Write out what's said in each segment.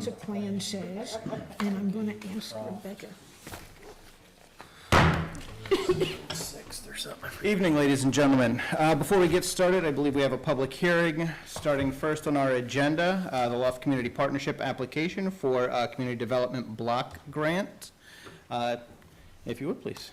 project plan says, and I'm gonna ask Rebecca. Evening, ladies and gentlemen. Before we get started, I believe we have a public hearing starting first on our agenda, the Loft Community Partnership application for Community Development Block Grant. If you would, please.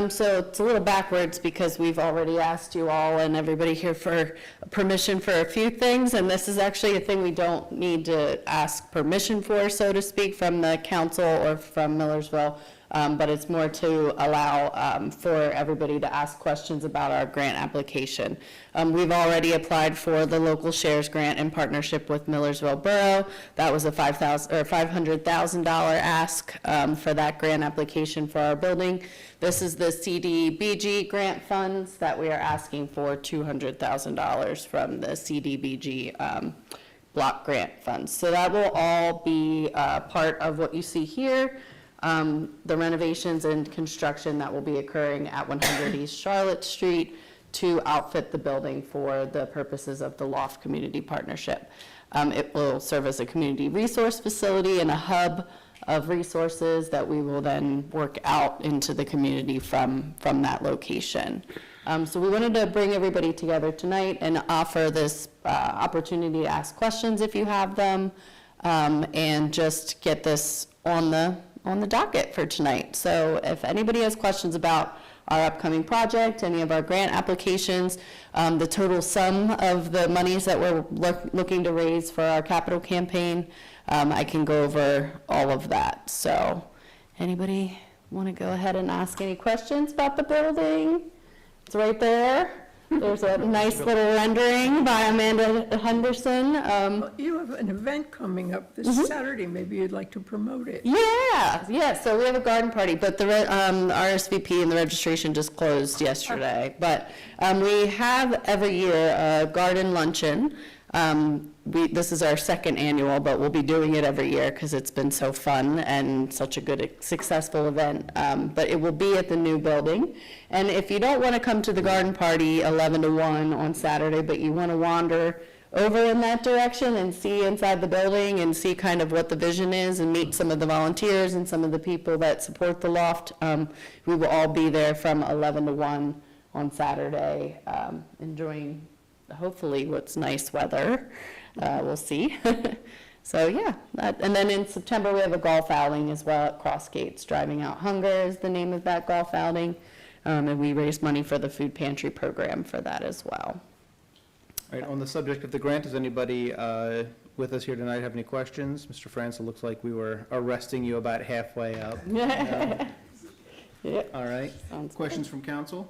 So it's a little backwards because we've already asked you all and everybody here for permission for a few things, and this is actually a thing we don't need to ask permission for, so to speak, from the council or from Millersville, but it's more to allow for everybody to ask questions about our grant application. We've already applied for the local shares grant in partnership with Millersville Borough. That was a $500,000 ask for that grant application for our building. This is the CDBG grant funds that we are asking for $200,000 from the CDBG block grant funds. So that will all be part of what you see here. The renovations and construction that will be occurring at 100 East Charlotte Street to outfit the building for the purposes of the Loft Community Partnership. It will serve as a community resource facility and a hub of resources that we will then work out into the community from that location. So we wanted to bring everybody together tonight and offer this opportunity to ask questions if you have them, and just get this on the docket for tonight. So if anybody has questions about our upcoming project, any of our grant applications, the total sum of the monies that we're looking to raise for our capital campaign, I can go over all of that. So anybody want to go ahead and ask any questions about the building? It's right there. There's a nice little rendering by Amanda Henderson. You have an event coming up this Saturday. Maybe you'd like to promote it. Yeah, so we have a garden party, but the RSVP and the registration just closed yesterday. But we have every year a garden luncheon. This is our second annual, but we'll be doing it every year because it's been so fun and such a good, successful event. But it will be at the new building. And if you don't want to come to the garden party 11 to 1 on Saturday, but you want to wander over in that direction and see inside the building and see kind of what the vision is and meet some of the volunteers and some of the people that support the loft, we will all be there from 11 to 1 on Saturday, enjoying hopefully what's nice weather. We'll see. So yeah, and then in September we have a golf outing as well at Cross Gates. Driving Out Hunger is the name of that golf outing, and we raise money for the food pantry program for that as well. All right, on the subject of the grant, does anybody with us here tonight have any questions? Mr. France, it looks like we were arresting you about halfway up. Yep. All right, Sounds questions from council?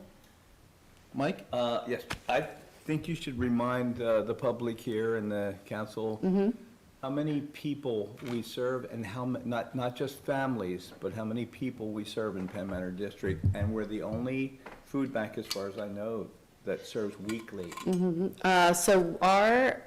Mike? Yes, I think you should remind the public here and the council how many people we serve and how not just families, but how many people we serve in Penn Manor District, and we're the only food bank, as far as I know, that serves weekly. So our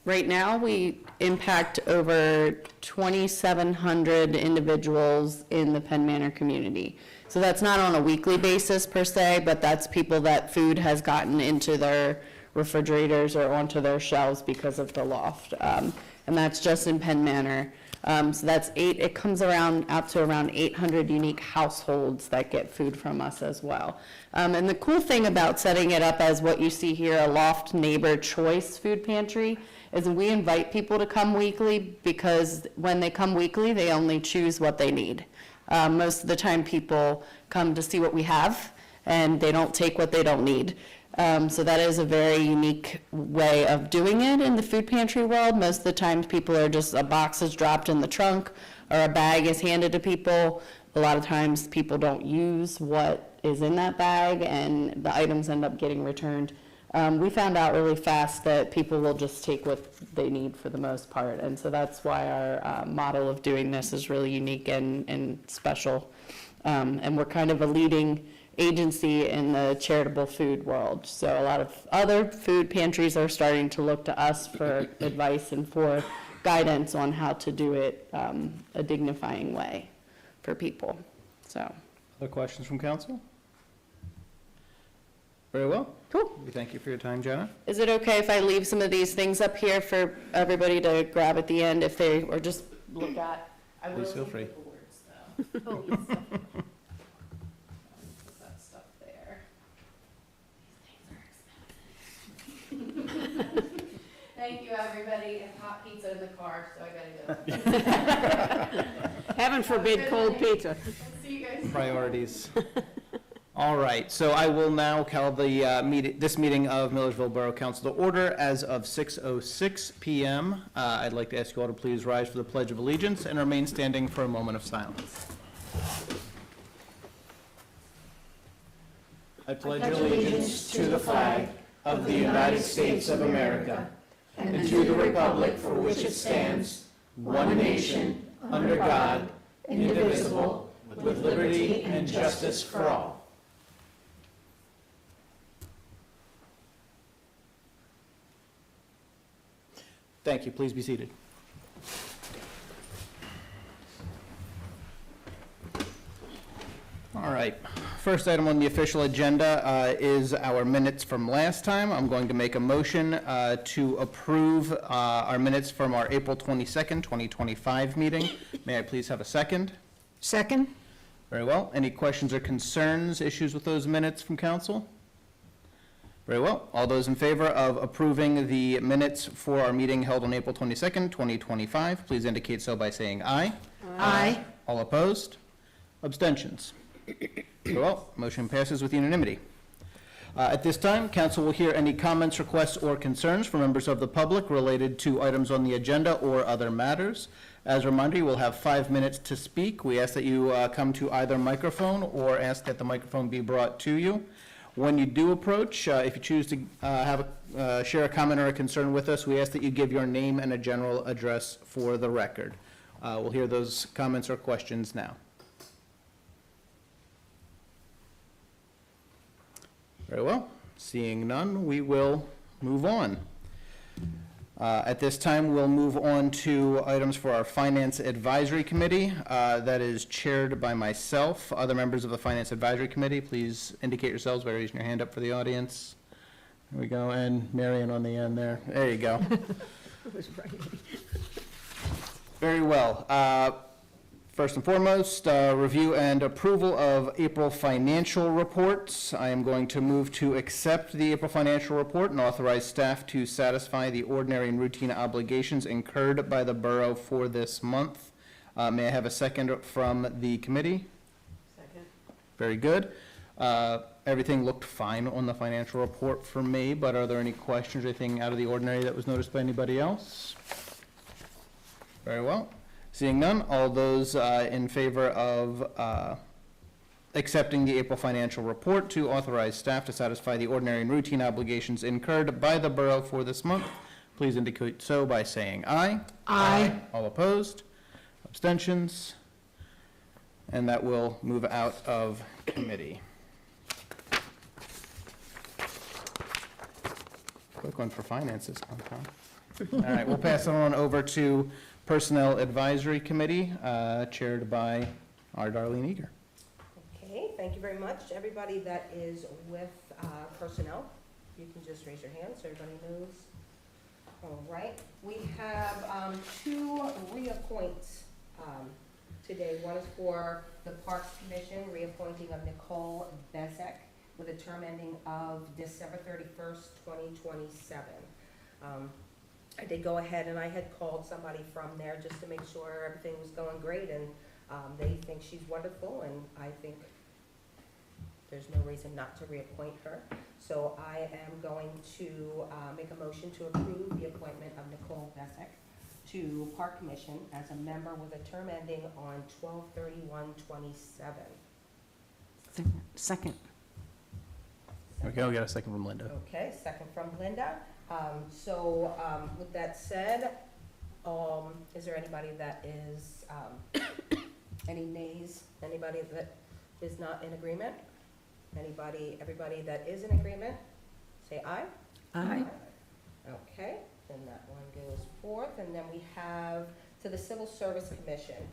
right now we impact over 2,700 individuals in the Penn Manor community. So that's not on a weekly basis per se, but that's people that food has gotten into their refrigerators or onto their shelves because of the loft. And that's just in Penn Manor. So that's it comes out to around 800 unique households that get food from us as well. And the cool thing about setting it up as what you see here, a Loft Neighbor Choice food pantry, is we invite people to come weekly because when they come weekly, they only choose what they need. Most of the time people come to see what we have and they don't take what they don't need. So that is a very unique way of doing it in the food pantry world. Most of the time people are just, a box is dropped in the trunk or a bag is handed to people. A lot of times people don't use what is in that bag and the items end up getting returned. We found out really fast that people will just take what they need for the most part, and so that's why our model of doing this is really unique and special. And we're kind of a leading agency in the charitable food world. So a lot of other food pantries are starting to look to us for advice and for guidance on how to do it a dignifying way for people. So. Other questions from council? Very well. Cool. We thank you for your time, Jenna. Is it okay if I leave some of these things up here for everybody to grab at the end if they, or just look at? I will Please feel take free. the words, though. Please. Put that stuff there. These things are expensive. Thank you, everybody. And hot pizza in the car, so I gotta go. Heaven forbid cold pizza. See you guys. Priorities. All right, so I will now call the this meeting of Millersville Borough Council to order as of 6:06 PM. I'd like to ask you all to please rise for the Pledge of Allegiance and remain standing for a moment of silence. I pledge allegiance to the flag of the United States of America and to the republic for which it stands, one nation, under God, indivisible, with liberty and justice for all. Thank you. Please be seated. All right. First item on the official agenda is our minutes from last time. I'm going to make a motion to approve our minutes from our April 22nd, 2025 meeting. May I please have a second? Second? Very well. Any questions or concerns, issues with those minutes from council? Very well. All those in favor of approving the minutes for our meeting held on April 22nd, 2025, please indicate so by saying aye. Aye. All opposed? Abstentions? Very well. Motion passes with unanimity. At this time, council will hear any comments, requests, or concerns from members of the public related to items on the agenda or other matters. As a reminder, you will have 5 minutes to speak. We ask that you come to either microphone or ask that the microphone be brought to you. When you do approach, if you choose to share a comment or a concern with us, we ask that you give your name and a general address for the record. We'll hear those comments or questions now. Very well. Seeing none, we will move on. At this time, we'll move on to items for our Finance Advisory Committee. That is chaired by myself. Other members of the Finance Advisory Committee, please indicate yourselves by raising your hand up for the audience. There we go, and Marion on the end there. There you go. Very well. First and foremost, review and approval of April financial reports. I am going to move to accept the April financial report and authorize staff to satisfy the ordinary and routine obligations incurred by the borough for this month. May I have a second from the committee? Second. Very good. Everything looked fine on the financial report for me, but are there any questions or anything out of the ordinary that was noticed by anybody else? Very well. Seeing none, all those in favor of accepting the April financial report to authorize staff to satisfy the ordinary and routine obligations incurred by the borough for this month, please indicate so by saying aye. Aye. All opposed? Abstentions? And that will move out of committee. Quick one for finances, huh? All right, we'll pass it on over to Personnel Advisory Committee, chaired by our Darlene Eager. Okay, thank you very much. Everybody that is with personnel, you can just raise your hand so everybody knows. All right, we have 2 reappoints today. One is for the Parks Commission, reappointing of Nicole Bezek with a term ending of December 31st, 2027. I did go ahead and I had called somebody from there just to make sure everything was going great, and they think she's wonderful, and I think there's no reason not to reappoint her. So I am going to make a motion to approve the appointment of Nicole Bezek to Park Commission as a member with a term ending on 12/31/27. Second. Okay, we got a second from Linda. Okay, second from Linda. With that said, is there anybody that is, any nays? Anybody that is not in agreement? Everybody that is in agreement, say aye. Aye. Okay, then that one goes forth, and then we have to the Civil Service Commission.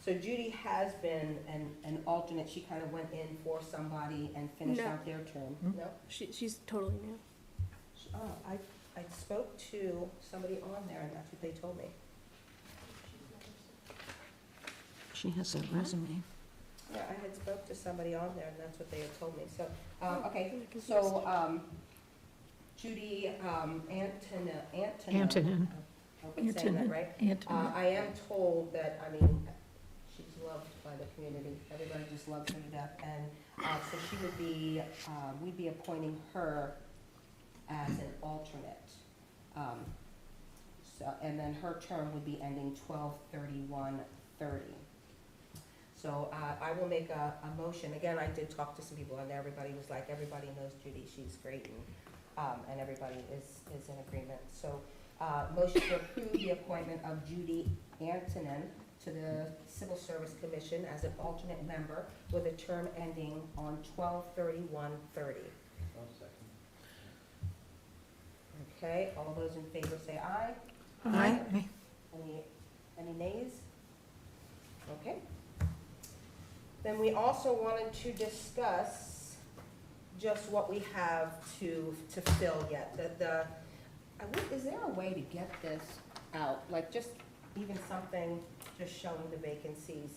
So Judy has been an alternate, she kind of went in for somebody and finished No. out their term. No? She's totally new. Oh, I spoke to somebody on there, and that's what they told me. She has a resume. Yeah, I had spoke to somebody on there, and that's what they had told me, so, okay, so, Judy, Antonin. I hope I'm saying that right. Antonin. I am told that, I mean, she's loved by the community, everybody just loves her to death, and, so she would be, we'd be appointing her as an alternate. So, and then her term would be ending 12/31/30. So, I will make a motion, again, I did talk to some people, and everybody was like, everybody knows Judy, she's great, and everybody is in agreement. So, motion to approve the appointment of Judy Antonin to the Civil Service Commission as an alternate member with a term ending on 12/31/30. Okay, all those in favor say aye. Aye. Any nays? Okay. Then we also wanted to discuss just what we have to fill yet. Is there a way to get this out? Like just even something just showing the vacancies?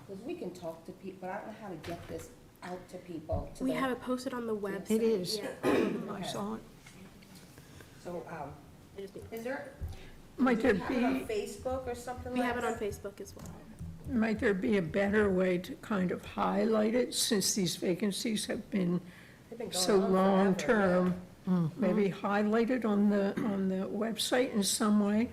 Because we can talk to people, but I don't know how to get this out to people. We have it posted on the website. It is. Yeah. I saw it. So, I just need- is there, Might there do you have it on be, Facebook or something We like have it on that? Facebook as well. might there be a better way to kind of highlight it, since these vacancies have been They've been going so on forever, long-term? Maybe highlight it on the website in some way?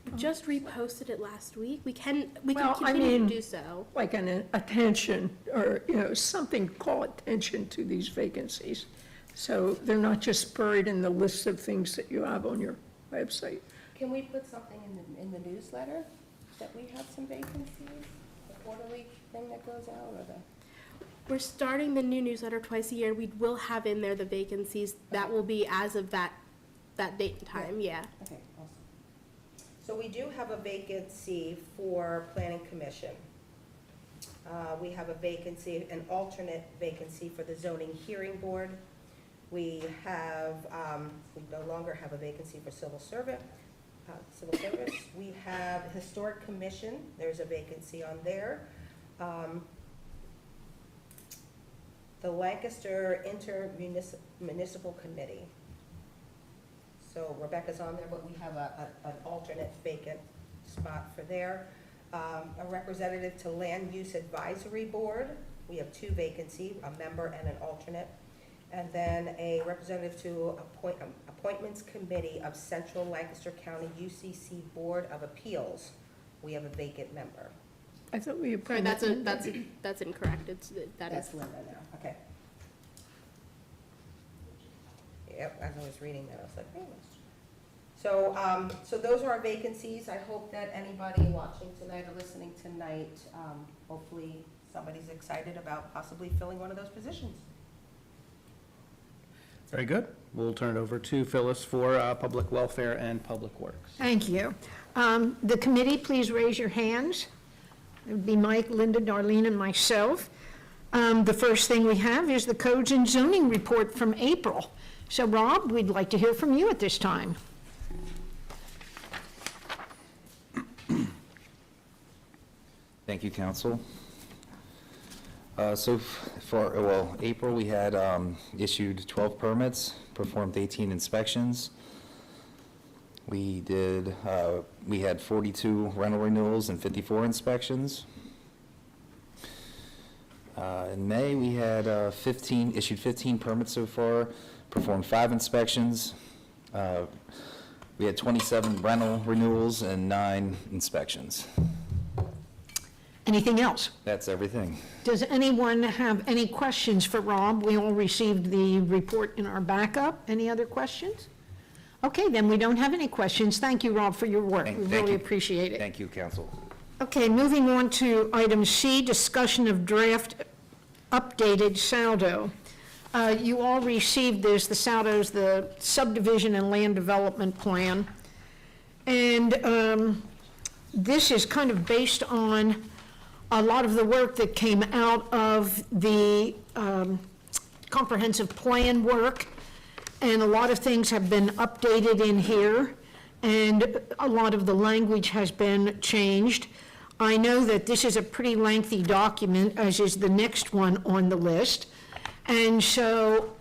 We just reposted it last week. We can Well, I continue mean- to do so. Like an attention, or, you know, something, call attention to these vacancies. So they're not just buried in the list of things that you have on your website. Can we put something in the newsletter that we have some vacancies? The quarterly thing that goes out, or the? We're starting the new newsletter twice a year. We will have in there the vacancies. That will be as of that date and time, yeah. Okay, awesome. So we do have a vacancy for Planning Commission. We have a vacancy, an alternate vacancy for the Zoning Hearing Board. We have, we no longer have a vacancy for Civil Service. We have Historic Commission, there's a vacancy on there. The Lancaster Intermunicipal Committee. So Rebecca's on there, but we have an alternate vacant spot for there. A representative to Land Use Advisory Board, we have two vacancies, a member and an alternate. And then a representative to Appointments Committee of Central Lancaster County UCC Board of Appeals, we have a vacant member. I thought we Sorry, appointed. that's incorrect. That is. That's Linda now, okay. Yep, as I was reading that, I was like, wait a minute. So those are our vacancies. I hope that anybody watching tonight or listening tonight, hopefully somebody's excited about possibly filling one of those positions. Very good. We'll turn it over to Phyllis for Public Welfare and Public Works. Thank you. The committee, please raise your hands. It would be Mike, Linda, Darlene, and myself. The first thing we have is the Codes and Zoning Report from April. So Rob, we'd like to hear from you at this time. Thank you, council. So for, April, we had issued 12 permits, performed 18 inspections. We had 42 rental renewals and 54 inspections. In May, we had issued 15 permits so far, performed 5 inspections. We had 27 rental renewals and 9 inspections. Anything else? That's everything. Does anyone have any questions for Rob? We all received the report in our backup. Any other questions? Okay, then we don't have any questions. Thank you, Rob, for your work. We Thank really you. appreciate it. Thank you, council. Okay, moving on to item C, discussion of draft updated saldo. You all received this, the saldo's the subdivision and land development plan. And this is kind of based on a lot of the work that came out of the comprehensive plan work, and a lot of things have been updated in here, and a lot of the language has been changed. I know that this is a pretty lengthy document, as is the next one on the list. And so,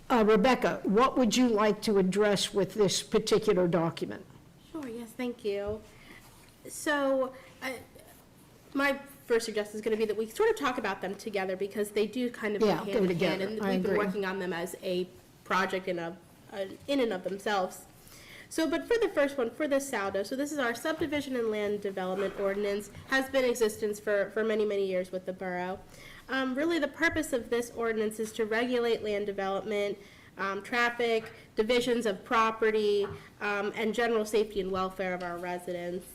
Rebecca, what would you like to address with this particular document? Sure, yes, thank you. So, my first suggestion is going to be that we sort of talk about them together because they do kind of go Yeah, hand go in together. hand. And I we've been agree. working on them as a project in and of themselves. So, but for the first one, for the SALDO, so this is our subdivision and land development ordinance, has been in existence for many, many years with the borough. Really, the purpose of this ordinance is to regulate land development, traffic, divisions of property, and general safety and welfare of our residents.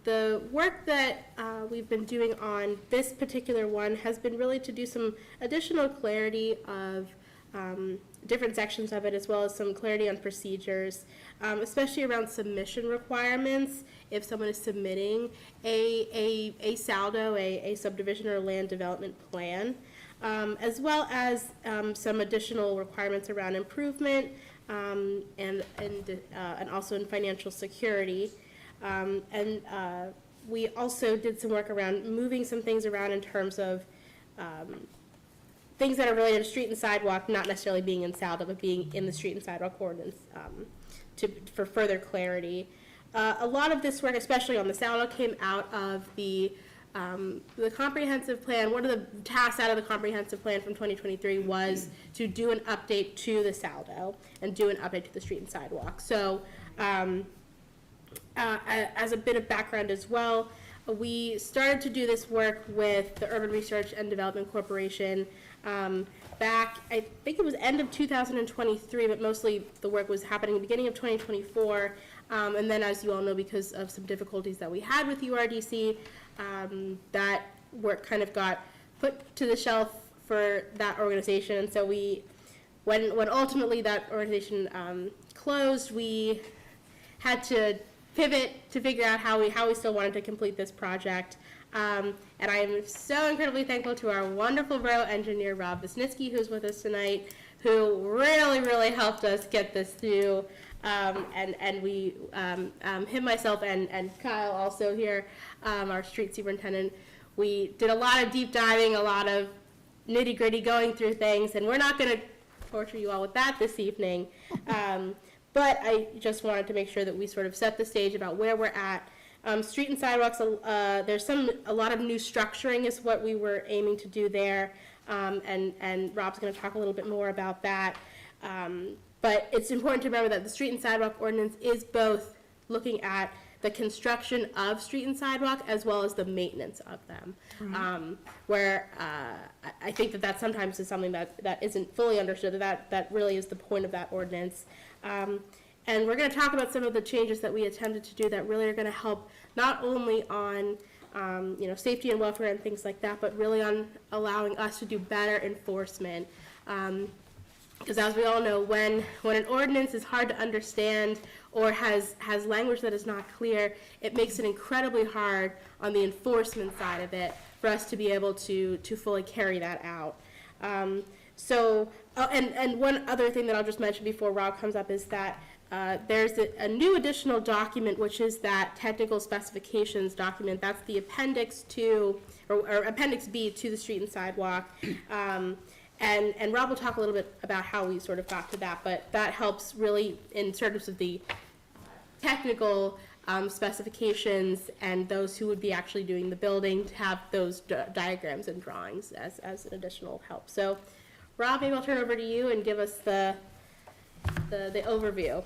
The work that we've been doing on this particular one has been really to do some additional clarity of different sections of it, as well as some clarity on procedures, especially around submission requirements. If someone is submitting a SALDO, a subdivision or land development plan, as well as some additional requirements around improvement and also in financial security. We also did some work around moving some things around in terms of things that are related to street and sidewalk, not necessarily being in SALDO, but being in the street and sidewalk ordinance for further clarity. A lot of this work, especially on the SALDO, came out of the comprehensive plan. One of the tasks out of the comprehensive plan from 2023 was to do an update to the SALDO and do an update to the street and sidewalk. So as a bit of background as well, we started to do this work with the Urban Research and Development Corporation back, I think it was end of 2023, but mostly the work was happening at the beginning of 2024. And then, as you all know, because of some difficulties that we had with URDC, that work kind of got put to the shelf for that organization. And so when ultimately that organization closed, we had to pivot to figure out how we still wanted to complete this project. And I am so incredibly thankful to our wonderful borough engineer, Rob Wisniewski, who's with us tonight, who really, really helped us get this through. And we, him, myself, and Kyle also here, our street superintendent, we did a lot of deep diving, a lot of nitty gritty going through things, and we're not going to torture you all with that this evening. But I just wanted to make sure that we sort of set the stage about where we're at. Street and sidewalks, there's a lot of new structuring is what we were aiming to do there, and Rob's going to talk a little bit more about that. But it's important to remember that the street and sidewalk ordinance is both looking at the construction of street and sidewalk as well as the maintenance of them. Where I think that sometimes is something that isn't fully understood, that really is the point of that ordinance. And we're going to talk about some of the changes that we attempted to do that really are going to help not only on safety and welfare and things like that, but really on allowing us to do better enforcement. Because as we all know, when an ordinance is hard to understand or has language that is not clear, it makes it incredibly hard on the enforcement side of it for us to be able to fully carry that out. And one other thing that I'll just mention before Rob comes up is that there's a new additional document, which is that technical specifications document. That's the appendix to, or appendix B to the street and sidewalk. And Rob will talk a little bit about how we sort of got to that, but that helps really in terms of the technical specifications and those who would be actually doing the building to have those diagrams and drawings as an additional help. So Rob, maybe I'll turn over to you and give us the overview.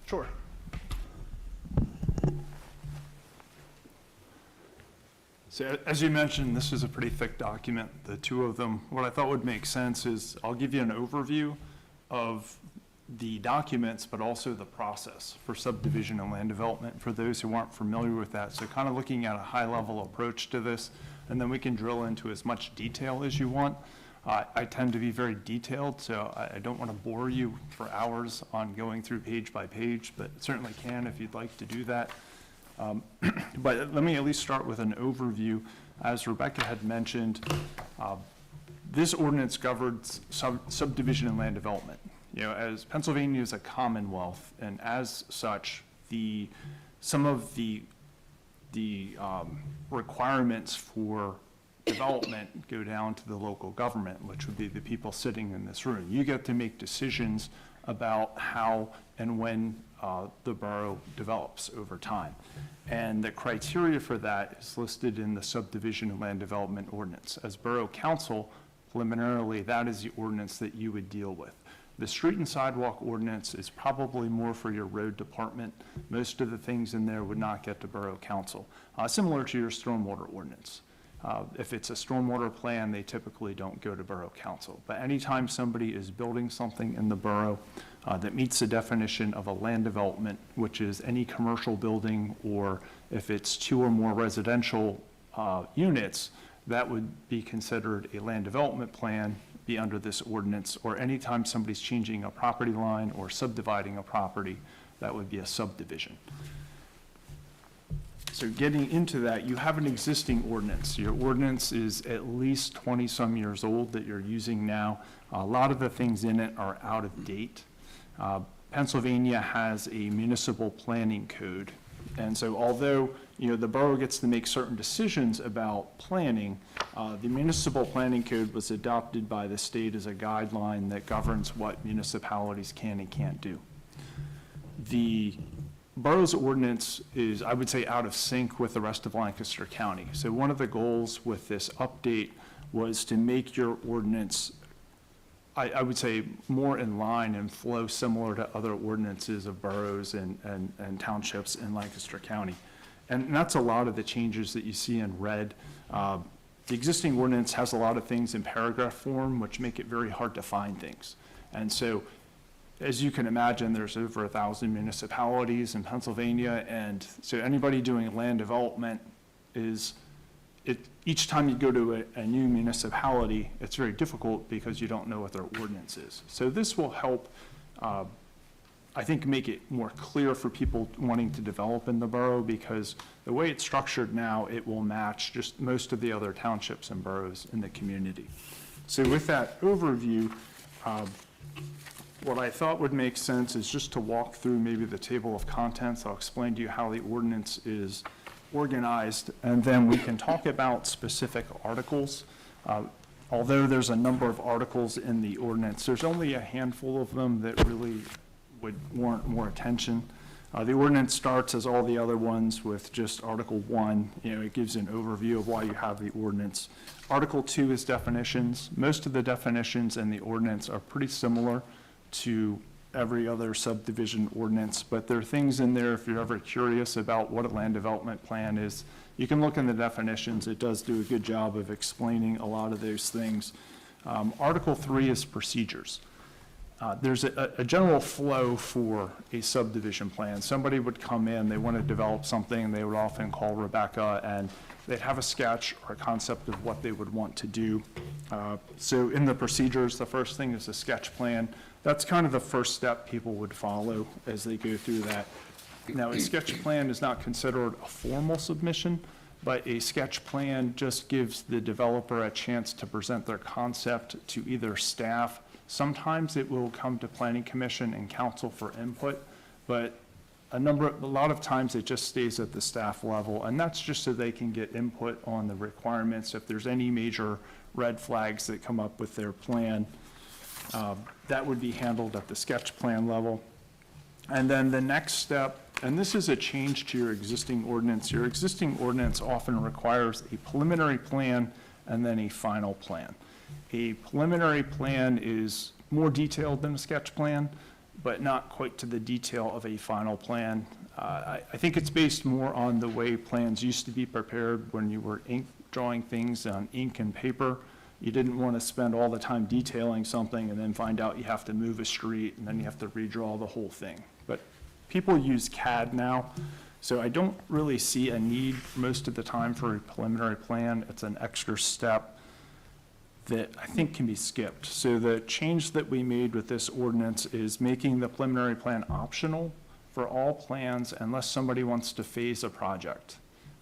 Sure. So as you mentioned, this is a pretty thick document, the two of them. What I thought would make sense is I'll give you an overview of the documents, but also the process for subdivision and land development for those who aren't familiar with that. So kind of looking at a high-level approach to this, and then we can drill into as much detail as you want. I tend to be very detailed, so I don't want to bore you for hours on going through page by page, but certainly can if you'd like to do that. But let me at least start with an overview. As Rebecca had mentioned, this ordinance governs subdivision and land development. You know, as Pennsylvania is a commonwealth, and as such, some of the requirements for development go down to the local government, which would be the people sitting in this room. You get to make decisions about how and when the borough develops over time. And the criteria for that is listed in the subdivision and land development ordinance. As borough council, preliminarily, that is the ordinance that you would deal with. The street and sidewalk ordinance is probably more for your road department. Most of the things in there would not get to borough council, similar to your stormwater ordinance. If it's a stormwater plan, they typically don't go to borough council. But anytime somebody is building something in the borough that meets the definition of a land development, which is any commercial building, or if it's 2 or more residential units, that would be considered a land development plan, be under this ordinance, or anytime somebody's changing a property line or subdividing a property, that would be a subdivision. So getting into that, you have an existing ordinance. Your ordinance is at least 20-some years old that you're using now. A lot of the things in it are out of date. Pennsylvania has a municipal planning code. And so although, you know, the borough gets to make certain decisions about planning, the municipal planning code was adopted by the state as a guideline that governs what municipalities can and can't do. The borough's ordinance is, I would say, out of sync with the rest of Lancaster County. So one of the goals with this update was to make your ordinance, I would say, more in line and flow similar to other ordinances of boroughs and townships in Lancaster County. And that's a lot of the changes that you see in red. The existing ordinance has a lot of things in paragraph form, which make it very hard to find things. And so, as you can imagine, there's over 1,000 municipalities in Pennsylvania, and so anybody doing land development each time you go to a new municipality, it's very difficult because you don't know what their ordinance is. So this will help, I think, make it more clear for people wanting to develop in the borough, because the way it's structured now, it will match just most of the other townships and boroughs in the community. So with that overview, what I thought would make sense is just to walk through maybe the table of contents. I'll explain to you how the ordinance is organized, and then we can talk about specific articles. Although there's a number of articles in the ordinance, there's only a handful of them that really would warrant more attention. The ordinance starts, as all the other ones, with just Article 1. You know, it gives an overview of why you have the ordinance. Article 2 is definitions. Most of the definitions in the ordinance are pretty similar to every other subdivision ordinance, but there are things in there, if you're ever curious about what a land development plan is, you can look in the definitions. It does do a good job of explaining a lot of those things. Article 3 is procedures. There's a general flow for a subdivision plan. Somebody would come in, they want to develop something, they would often call Rebecca, and they'd have a sketch or a concept of what they would want to do. So in the procedures, the first thing is a sketch plan. That's kind of the first step people would follow as they go through that. Now, a sketch plan is not considered a formal submission, but a sketch plan just gives the developer a chance to present their concept to either staff. Sometimes it will come to planning commission and council for input, but a lot of times it just stays at the staff level, and that's just so they can get input on the requirements. If there's any major red flags that come up with their plan, that would be handled at the sketch plan level. And then the next step, and this is a change to your existing ordinance. Your existing ordinance often requires a preliminary plan and then a final plan. A preliminary plan is more detailed than a sketch plan, but not quite to the detail of a final plan. I think it's based more on the way plans used to be prepared when you were drawing things on ink and paper. You didn't want to spend all the time detailing something and then find out you have to move a street and then you have to redraw the whole thing. But people use CAD now, so I don't really see a need most of the time for a preliminary plan. It's an extra step that I think can be skipped. So the change that we made with this ordinance is making the preliminary plan optional for all plans unless somebody wants to phase a project,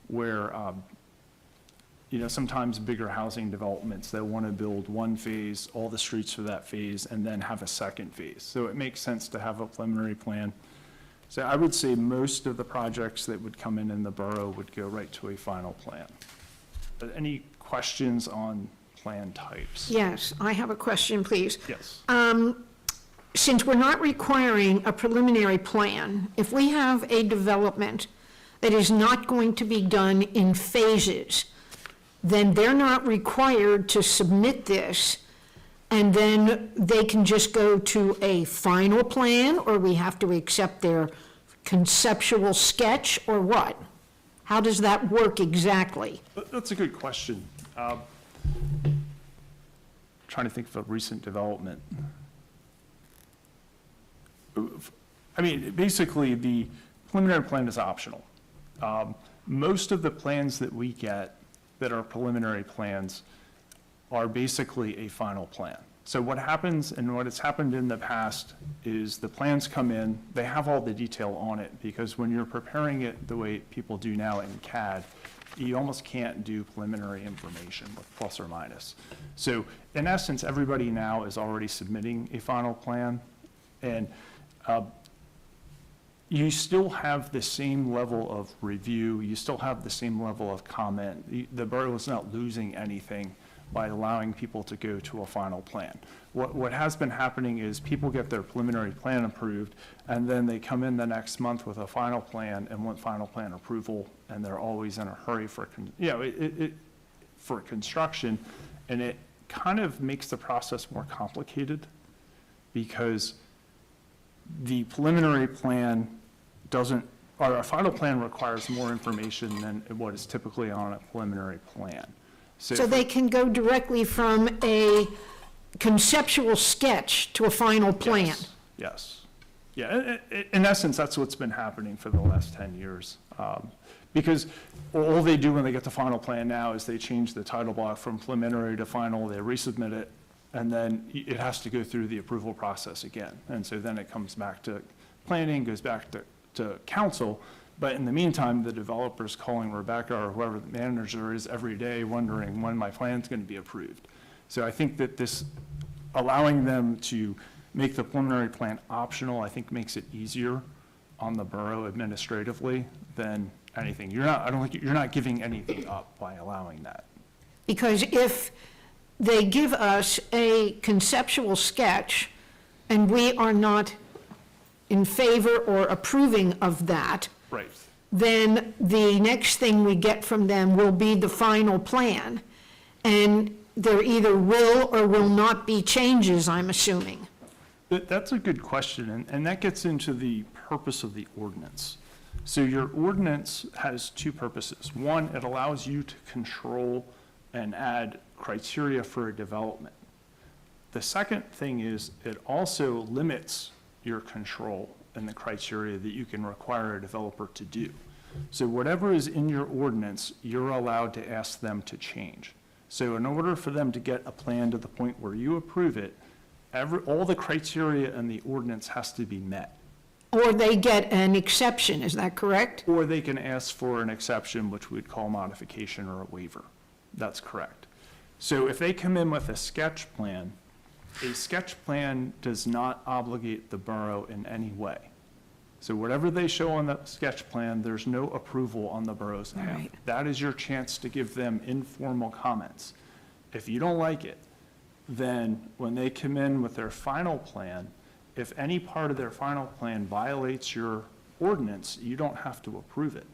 where sometimes bigger housing developments that want to build one phase, all the streets for that phase, and then have a second phase. So it makes sense to have a preliminary plan. So I would say most of the projects that would come in the borough would go right to a final plan. But any questions on plan types? Yes, I have a question, please. Yes. Since we're not requiring a preliminary plan, if we have a development that is not going to be done in phases, then they're not required to submit this, and then they can just go to a final plan, or we have to accept their conceptual sketch, or what? How does that work exactly? That's a good question. Trying to think of a recent development. I mean, basically, the preliminary plan is optional. Most of the plans that we get that are preliminary plans are basically a final plan. So what happens, and what has happened in the past, is the plans come in, they have all the detail on it, because when you're preparing it the way people do now in CAD, you almost can't do preliminary information with plus or minus. So in essence, everybody now is already submitting a final plan, and you still have the same level of review, you still have the same level of comment. The borough is not losing anything by allowing people to go to a final plan. What has been happening is people get their preliminary plan approved, and then they come in the next month with a final plan and want final plan approval, and they're always in a hurry for, for construction, and it kind of makes the process more complicated, because the preliminary plan doesn't, or a final plan requires more information than what is typically on a preliminary plan. So they can go directly from a conceptual sketch to a final plan? Yes. Yeah, in essence, that's what's been happening for the last 10 years. Because all they do when they get the final plan now is they change the title block from preliminary to final, they resubmit it, and then it has to go through the approval process again. And so then it comes back to planning, goes back to council. But in the meantime, the developer's calling Rebecca or whoever the manager is every day wondering when my plan's going to be approved. So I think that this, allowing them to make the preliminary plan optional, I think makes it easier on the borough administratively than anything. I don't think you're not giving anything up by allowing that. Because if they give us a conceptual sketch and we are not in favor or approving of that, Right. then the next thing we get from them will be the final plan. And there either will or will not be changes, I'm assuming. That's a good question, and that gets into the purpose of the ordinance. So your ordinance has two purposes. One, it allows you to control and add criteria for a development. The second thing is it also limits your control and the criteria that you can require a developer to do. So whatever is in your ordinance, you're allowed to ask them to change. So in order for them to get a plan to the point where you approve it, all the criteria in the ordinance has to be met. Or they get an exception, is that correct? Or they can ask for an exception, which we'd call modification or a waiver. That's correct. So if they come in with a sketch plan, a sketch plan does not obligate the borough in any way. So whatever they show on the sketch plan, there's no approval on the borough's behalf. Right. That is your chance to give them informal comments. If you don't like it, then when they come in with their final plan, if any part of their final plan violates your ordinance, you don't have to approve it.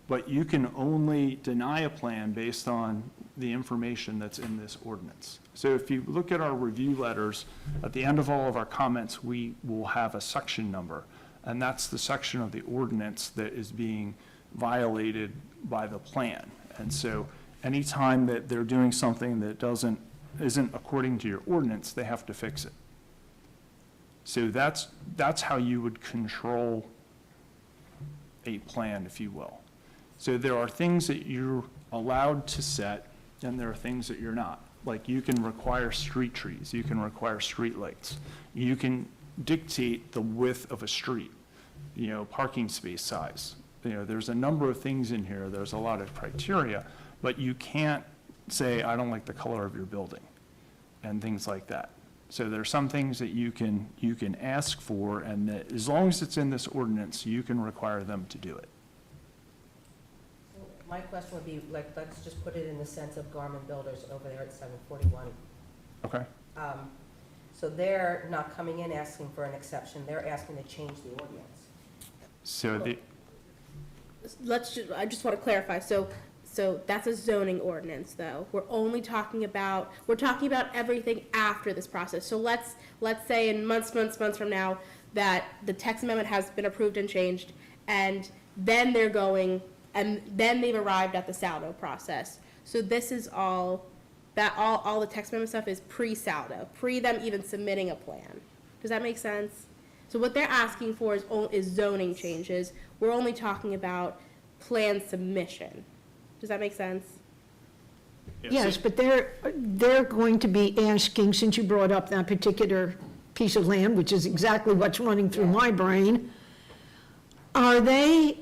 But you can only deny a plan based on the information that's in this ordinance. So if you look at our review letters, at the end of all of our comments, we will have a section number, and that's the section of the ordinance that is being violated by the plan. And so anytime that they're doing something that isn't according to your ordinance, they have to fix it. So that's how you would control a plan, if you will. So there are things that you're allowed to set, and there are things that you're not. Like you can require street trees, you can require street lights, you can dictate the width of a street, parking space size. There's a number of things in here, there's a lot of criteria, But you can't say, I don't like the color of your building, and things like that. So there are some things that you can ask for, and that as long as it's in this ordinance, you can require them to do it. My question would be, like, let's just put it in the sense of Garmin Builders over there at 741. Okay? So they're not coming in asking for an exception, they're asking to change the ordinance. So the, I just want to clarify, so that's a zoning ordinance, though. We're talking about everything after this process. So let's say in months from now, that the text amendment has been approved and changed, and then they've arrived at the saldo process. So this is all the text amendment stuff is pre-saldo, pre them even submitting a plan. Does that make sense? So what they're asking for is zoning changes. We're only talking about plan submission. Does that make sense? Yes, but they're going to be asking, since you brought up that particular piece of land, which is exactly what's running through my brain, they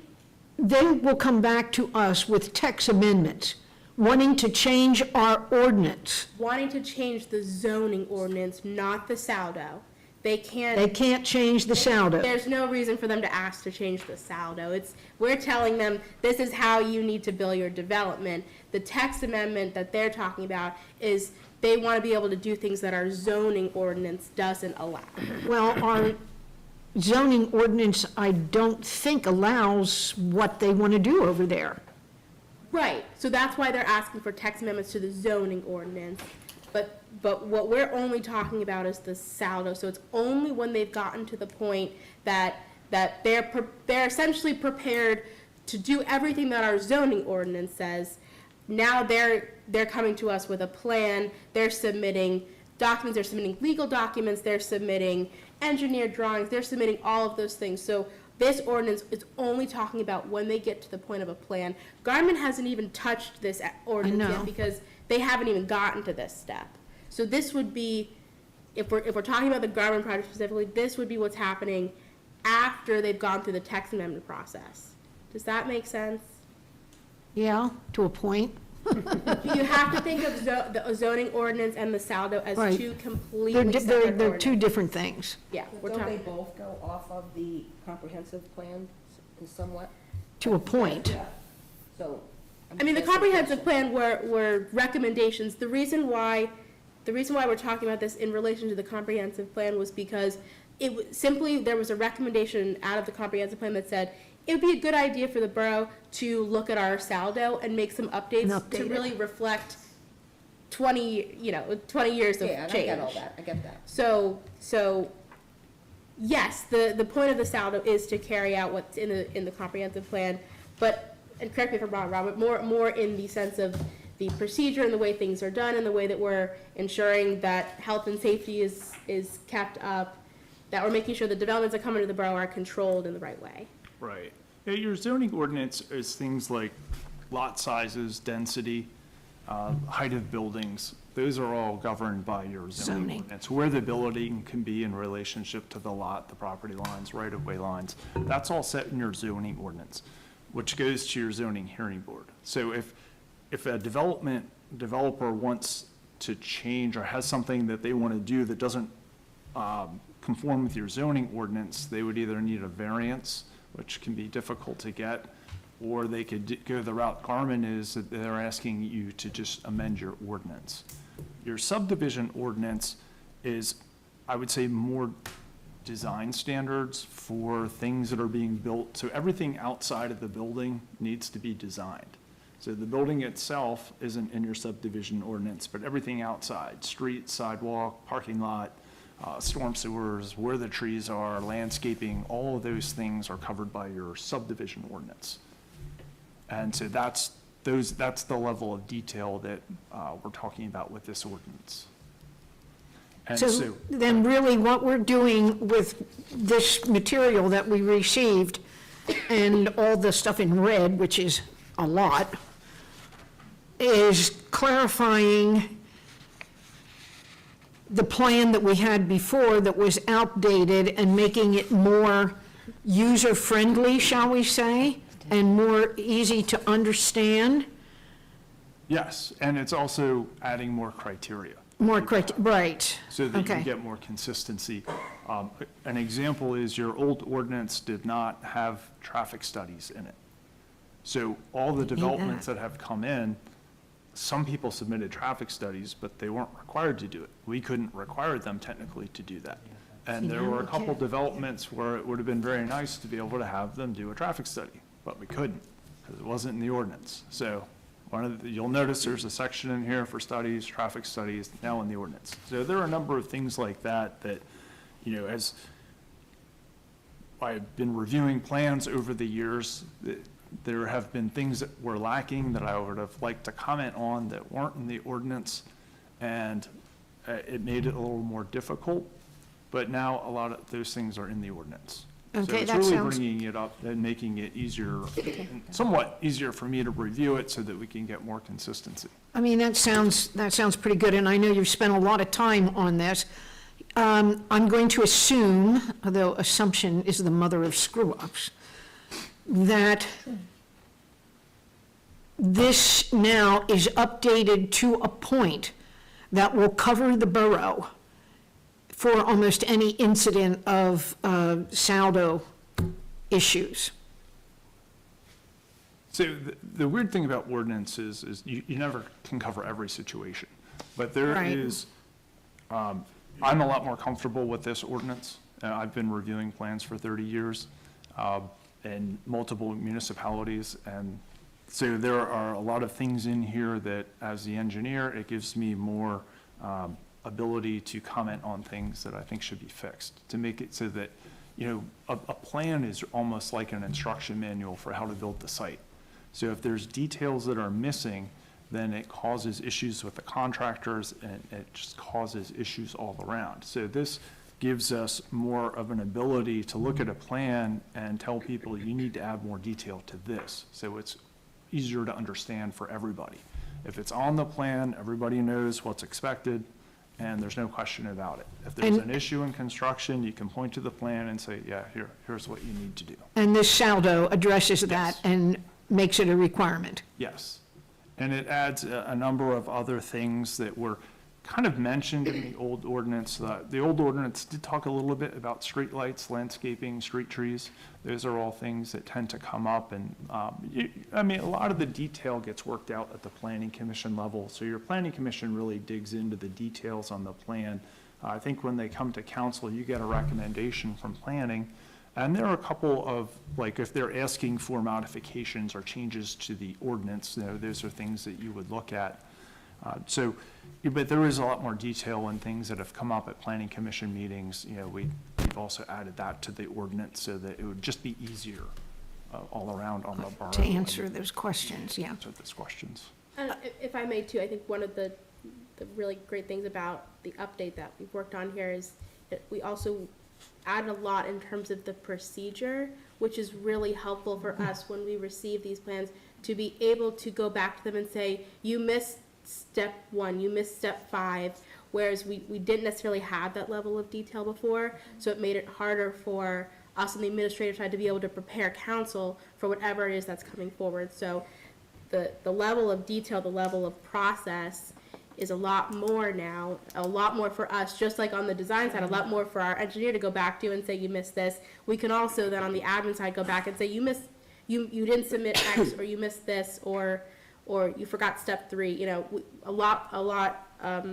will come back to us with text amendments, wanting to change our ordinance. Wanting to change the zoning ordinance, not the saldo. They They can't change the saldo. There's no reason for them to ask to change the saldo. We're telling them, this is how you need to bill your development. The text amendment that they're talking about is they want to be able to do things that our zoning ordinance doesn't allow. Well, our zoning ordinance, I don't think allows what they want to do over there. Right, so that's why they're asking for text amendments to the zoning ordinance. But what we're only talking about is the saldo, so it's only when they've gotten to the point that they're essentially prepared to do everything that our zoning ordinance says. Now they're coming to us with a plan, they're submitting documents, they're submitting legal documents, they're submitting engineered drawings, they're submitting all of those things. So this ordinance is only talking about when they get to the point of a plan. Garmin hasn't even touched this ordinance yet because they haven't even gotten to this step. So this would be, if we're talking about the Garmin project specifically, this would be what's happening after they've gone through the text amendment process. Does that make sense? Yeah, to a point. You have to think of the zoning ordinance and the saldo as Right. two completely separate They're ordinances. two different things, Yeah, we're Don't they talking, both go off of the comprehensive plan somewhat? to a point. So. I mean, the comprehensive plan were recommendations. The reason why we're talking about this in relation to the comprehensive plan was because there was a recommendation out of the comprehensive plan that said it would be a good idea for the borough to look at our saldo and make some updates to really reflect 20 years of Yeah, change. I get all that, I get that. So yes, the point of the saldo is to carry out what's in the comprehensive plan, but, and correct me if I'm wrong, Robert, more in the sense of the procedure and the way things are done and the way that we're ensuring that health and safety is kept up, that we're making sure the developments that come into the borough are controlled in the right way. right. Yeah, your zoning ordinance is things like lot sizes, density, height of buildings. Those are all governed by your zoning ordinance. Where the building can be in relationship to the lot, the property lines, right-of-way lines. That's all set in your zoning ordinance, which goes to your zoning hearing board. So if a developer wants to change or has something that they want to do that doesn't conform with your zoning ordinance, they would either need a variance, which can be difficult to get, or they could go the route Garmin is, that they're asking you to just amend your ordinance. Your subdivision ordinance is, I would say, more design standards for things that are being built. So everything outside of the building needs to be designed. So the building itself isn't in your subdivision ordinance, but everything outside, street, sidewalk, parking lot, storm sewers, where the trees are, landscaping, all of those things are covered by your subdivision ordinance. And so that's the level of detail that we're talking about with this ordinance. And So then really what we're doing with this material that we received and all the stuff in red, which is a lot, is clarifying the plan that we had before that was outdated and making it more user-friendly, shall we say, and more easy to understand. Yes, and it's also adding more criteria. More right, So that you okay. get more consistency. An example is your old ordinance did not have traffic studies in it. So all the developments that have come in, some people submitted traffic studies, but they weren't required to do it. We couldn't require them technically to do that. And there were a couple developments where it would have been very nice to be able to have them do a traffic study, but we couldn't, because it wasn't in the ordinance. So you'll notice there's a section in here for studies, traffic studies, now in the ordinance. So there are a number of things like that, as I've been reviewing plans over the years, there have been things that were lacking that I would have liked to comment on that weren't in the ordinance, and it made it a little more difficult, but now a lot of those things are in the ordinance. So Okay, it's that really sounds- bringing it up and making it easier, somewhat easier for me to review it so that we can get more consistency. I mean, that sounds pretty good, and I know you've spent a lot of time on this. I'm going to assume, although assumption is the mother of screw-ups, that this now is updated to a point that will cover the borough for almost any incident of saldo issues. So the weird thing about ordinances is you never can cover every situation. But there Right. is, I'm a lot more comfortable with this ordinance. I've been reviewing plans for 30 years in multiple municipalities. And so there are a lot of things in here that, as the engineer, it gives me more ability to comment on things that I think should be fixed, to make it so that, a plan is almost like an instruction manual for how to build the site. So if there's details that are missing, then it causes issues with the contractors, and it just causes issues all around. So this gives us more of an ability to look at a plan and tell people, you need to add more detail to this. So it's easier to understand for everybody. If it's on the plan, everybody knows what's expected, and there's no question about it. If there's an issue in construction, you can point to the plan and say, yeah, here's what you need to do. And this saldo addresses that Yes. and makes it a requirement. Yes. And it adds a number of other things that were kind of mentioned in the old ordinance. The old ordinance did talk a little bit about streetlights, landscaping, street trees. Those are all things that tend to come up, and, a lot of the detail gets worked out at the planning commission level. So your planning commission really digs into the details on the plan. I think when they come to council, you get a recommendation from planning. And there are a couple of, if they're asking for modifications or changes to the ordinance, those are things that you would look at. But there is a lot more detail in things that have come up at planning commission meetings. We've also added that to the ordinance so that it would just be easier all around on the borough. To answer those questions, yeah. Answer those questions. And if I may too, I think one of the really great things about the update that we've worked on here is that we also added a lot in terms of the procedure, which is really helpful for us when we receive these plans to be able to go back to them and say, you missed step 1, you missed step 5, whereas we didn't necessarily have that level of detail before, so it made it harder for us on the administrative side to be able to prepare council for whatever it is that's coming forward. So the level of detail, the level of process is a lot more now, a lot more for us, just like on the design side, a lot more for our engineer to go back to and say, you missed this. We can also then on the admin side go back and say, you didn't submit X, or you missed this, or you forgot step 3, a lot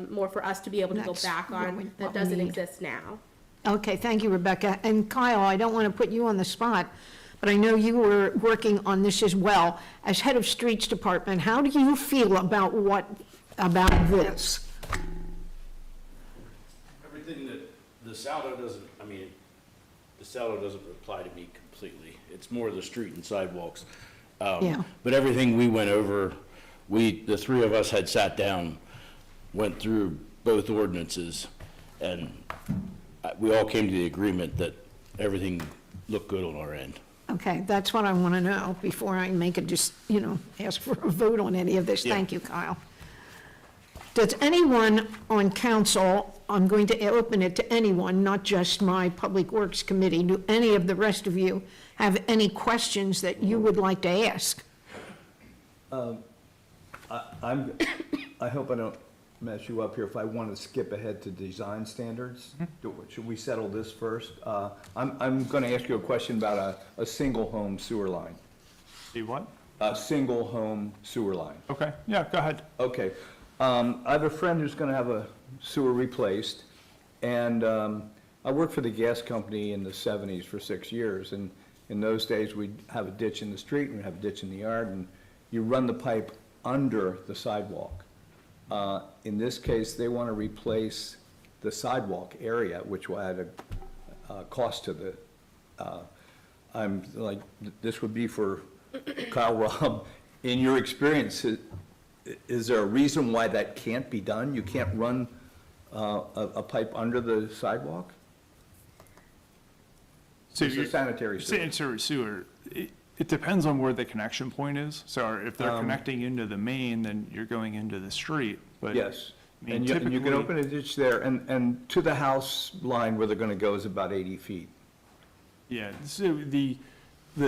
more for us to be able to go That's back on what that we doesn't need. exist now. Okay, thank you, Rebecca. And Kyle, I don't want to put you on the spot, but I know you were working on this as well. As head of streets department, how do you feel about this? Everything that, the saldo doesn't apply to me completely. It's more the street and sidewalks. Yeah. But everything we went over, the three of us had sat down, went through both ordinances, and we all came to the agreement that everything looked good on our end. Okay, that's what I want to know before I make ask for a vote on any of this. Yeah. Thank you, Kyle. Does anyone on council, I'm going to open it to anyone, not just my Public Works Committee, do any of the rest of you have any questions that you would like to ask? I I hope I don't mess you up here if I want to skip ahead to design standards. Should we settle this first? I'm going to ask you a question about a single-home sewer line. See what? A single-home sewer line. Okay, yeah, go ahead. Okay. I have a friend who's going to have a sewer replaced, and I worked for the gas company in the 70s for 6 years, and in those days, we'd have a ditch in the street, and we'd have a ditch in the yard, and you run the pipe under the sidewalk. In this case, they want to replace the sidewalk area, which will add a cost to the, I'm like, this would be for Kyle, Rob. In your experience, is there a reason why that can't be done? You can't run a pipe under the sidewalk? So It's a sanitary sewer. Sanitary sewer, it depends on where the connection point is. So if they're connecting into the main, then you're going into the street, but. Yes, I mean, and you can typically- open a ditch there, and to the house line where they're gonna go is about 80 feet. Yeah, so the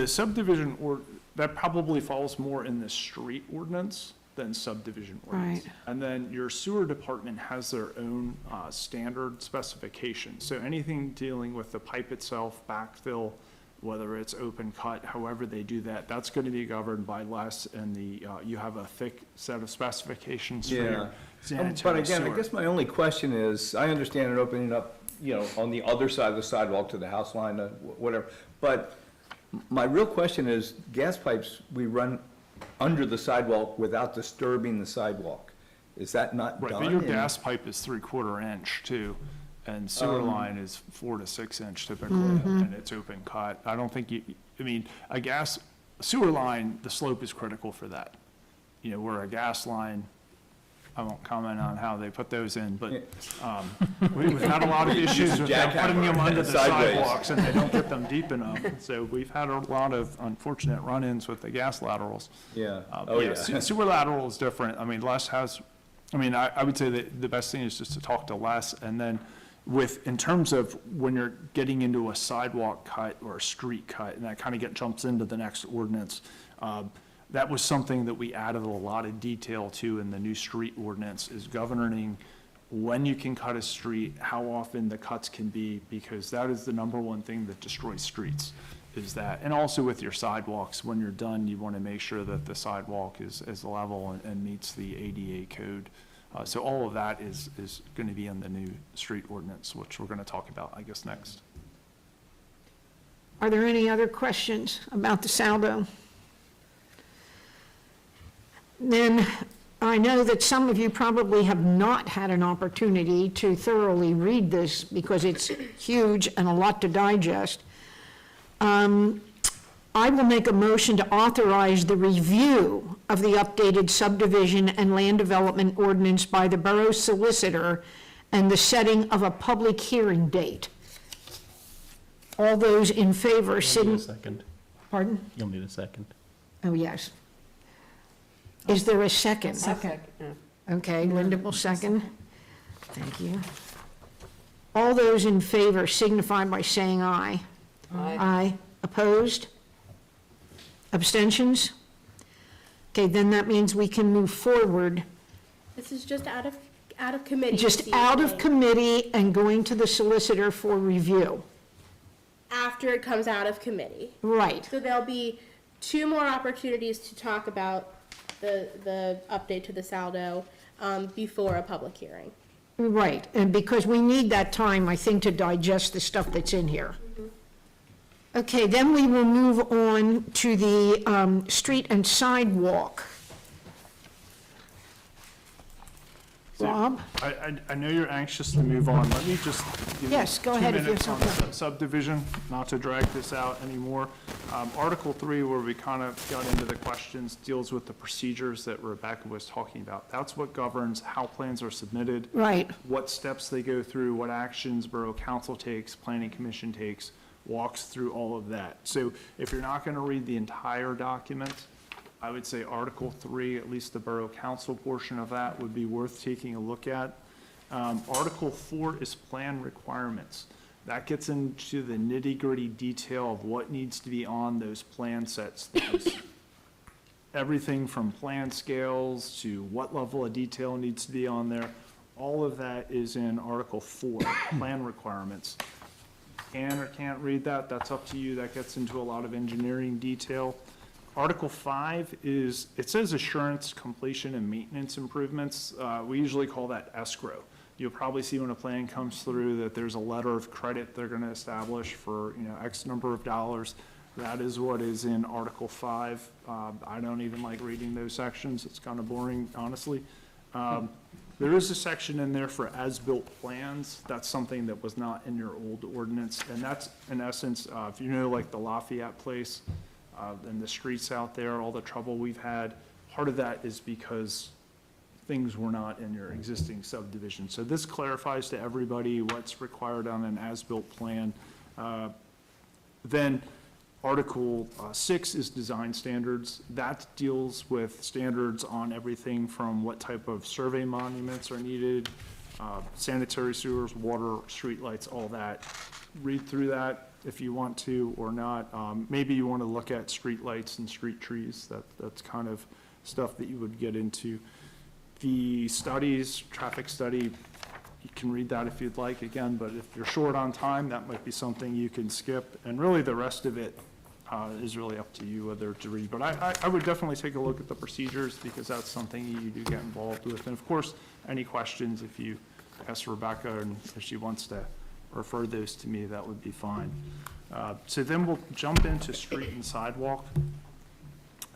subdivision, or, that probably falls more in the street ordinance than subdivision ordinance. Right. And then your sewer department has their own standard specifications. So anything dealing with the pipe itself, backfill, whether it's open cut, however they do that, that's going to be governed by less, and you have a thick set of specifications for your sanitary But again, I sewer. guess my only question is, I understand it opening up, on the other side of the sidewalk to the house line, whatever, but my real question is, gas pipes, we run under the sidewalk without disturbing the sidewalk. Is that not Right, done? but your in- gas pipe is 3/4 inch too, and sewer line is 4 to 6 inch typically, and it's open cut. I don't think a sewer line, the slope is critical for that. Where a gas line, I won't comment on how they put those in, but we've had a lot of issues with them putting them under the Sideways. sidewalks, and they don't get them deep enough. So we've had a lot of unfortunate run-ins with the gas laterals. Yeah, Sewer lateral is different. I mean, Les has, I would say that the best thing is just to talk to Les, and then in terms of when you're getting into a sidewalk cut or a street cut, and that kind of jumps into the next ordinance, that was something that we added a lot of detail to in the new street ordinance, is governing when you can cut a street, how often the cuts can be, because that is the number one thing that destroys streets, is that. And also with your sidewalks, when you're done, you want to make sure that the sidewalk is level and meets the ADA code. So all of that is going to be in the new street ordinance, which we're going to talk about, I guess, next. Are there any other questions about the saldo? Then I know that some of you probably have not had an opportunity to thoroughly read this because it's huge and a lot to digest. I will make a motion to authorize the review of the updated subdivision and land development ordinance by the borough solicitor and the setting of a public hearing date. All those in favor, Second. Pardon? You'll need a second. Oh, yes. Is there a second? Second. Okay, Linda will second. Thank you. All those in favor signify by saying aye. Aye. Opposed? Abstentions? Okay, then that means we can move forward, This is just out of committee. just this out of evening, committee and going to the solicitor for review. After it comes out of committee. Right, So there'll be 2 more opportunities to talk about the update to the saldo before a public hearing. right. And because we need that time, I think, to digest the stuff that's in here. Okay, then we will move on to the street and sidewalk. Rob? I know you're anxious to move on. Let me just give you Yes, go ahead if 2 you minutes have on something. the subdivision, not to drag this out anymore. Article 3, where we kind of got into the questions, deals with the procedures that Rebecca was talking about. That's what governs how plans are submitted, Right, what steps they go through, what actions Borough Council takes, Planning Commission takes, walks through all of that. So if you're not going to read the entire document, I would say Article 3, at least the Borough Council portion of that, would be worth taking a look at. Article 4 is plan requirements. That gets into the nitty-gritty detail of what needs to be on those plan sets. everything from plan scales to what level of detail needs to be on there. All of that is in Article 4, plan requirements. Can or can't read that, that's up to you. That gets into a lot of engineering detail. Article 5 is, it says assurance, completion, and maintenance improvements. We usually call that escrow. You'll probably see when a plan comes through that there's a letter of credit they're gonna establish for, X number of dollars. That is what is in Article 5. I don't even like reading those sections. It's kind of boring, honestly. There is a section in there for as-built plans. That's something that was not in your old ordinance. And that's, in essence, if you know, like the Lafayette place and the streets out there, all the trouble we've had, part of that is because things were not in your existing subdivision. So this clarifies to everybody what's required on an as-built plan. Then Article 6 is design standards. That deals with standards on everything from what type of survey monuments are needed, sanitary sewers, water, streetlights, all that. Read through that if you want to or not. Maybe you want to look at streetlights and street trees. That's kind of stuff that you would get into. The studies, traffic study, you can read that if you'd like, again, but if you're short on time, that might be something you can skip. And really, the rest of it is really up to you whether to read. But I would definitely take a look at the procedures, because that's something you do get involved with. And of course, any questions, if you ask Rebecca and if she wants to refer those to me, that would be fine. So then we'll jump into street and sidewalk.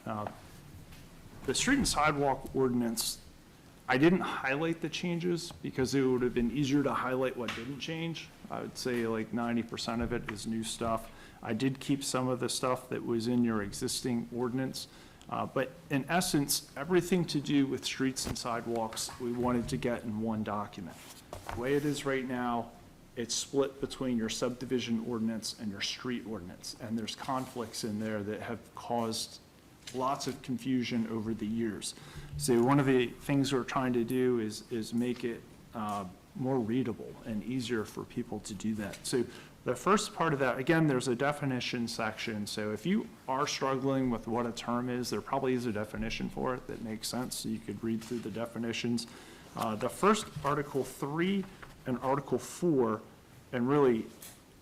The street and sidewalk ordinance, I didn't highlight the changes because it would have been easier to highlight what didn't change. I would say like 90% of it is new stuff. I did keep some of the stuff that was in your existing ordinance, but in essence, everything to do with streets and sidewalks, we wanted to get in one document. The way it is right now, it's split between your subdivision ordinance and your street ordinance, and there's conflicts in there that have caused lots of confusion over the years. So one of the things we're trying to do is make it more readable and easier for people to do that. So the first part of that, again, there's a definition section. So if you are struggling with what a term is, there probably is a definition for it that makes sense. So you could read through the definitions. The first Article 3 and Article 4 and really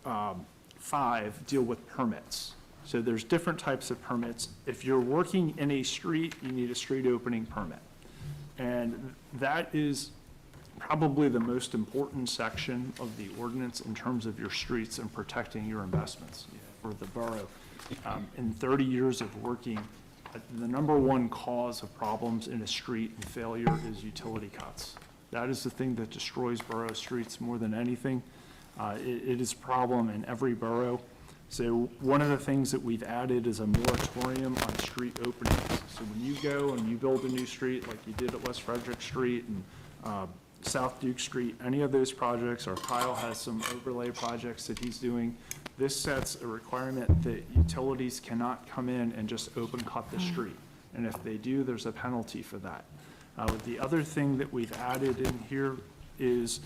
5 deal with permits. So there's different types of permits. If you're working in a street, you need a street opening permit. And that is probably the most important section of the ordinance in terms of your streets and protecting your investments for the borough. In 30 years of working, the #1 cause of problems in a street and failure is utility cuts. That is the thing that destroys borough streets more than anything. It is a problem in every borough. So one of the things that we've added is a moratorium on street openings. So when you go and you build a new street, like you did at West Frederick Street and South Duke Street, any of those projects, or Kyle has some overlay projects that he's doing, this sets a requirement that utilities cannot come in and just open cut the street. And if they do, there's a penalty for that. The other thing that we've added in here is,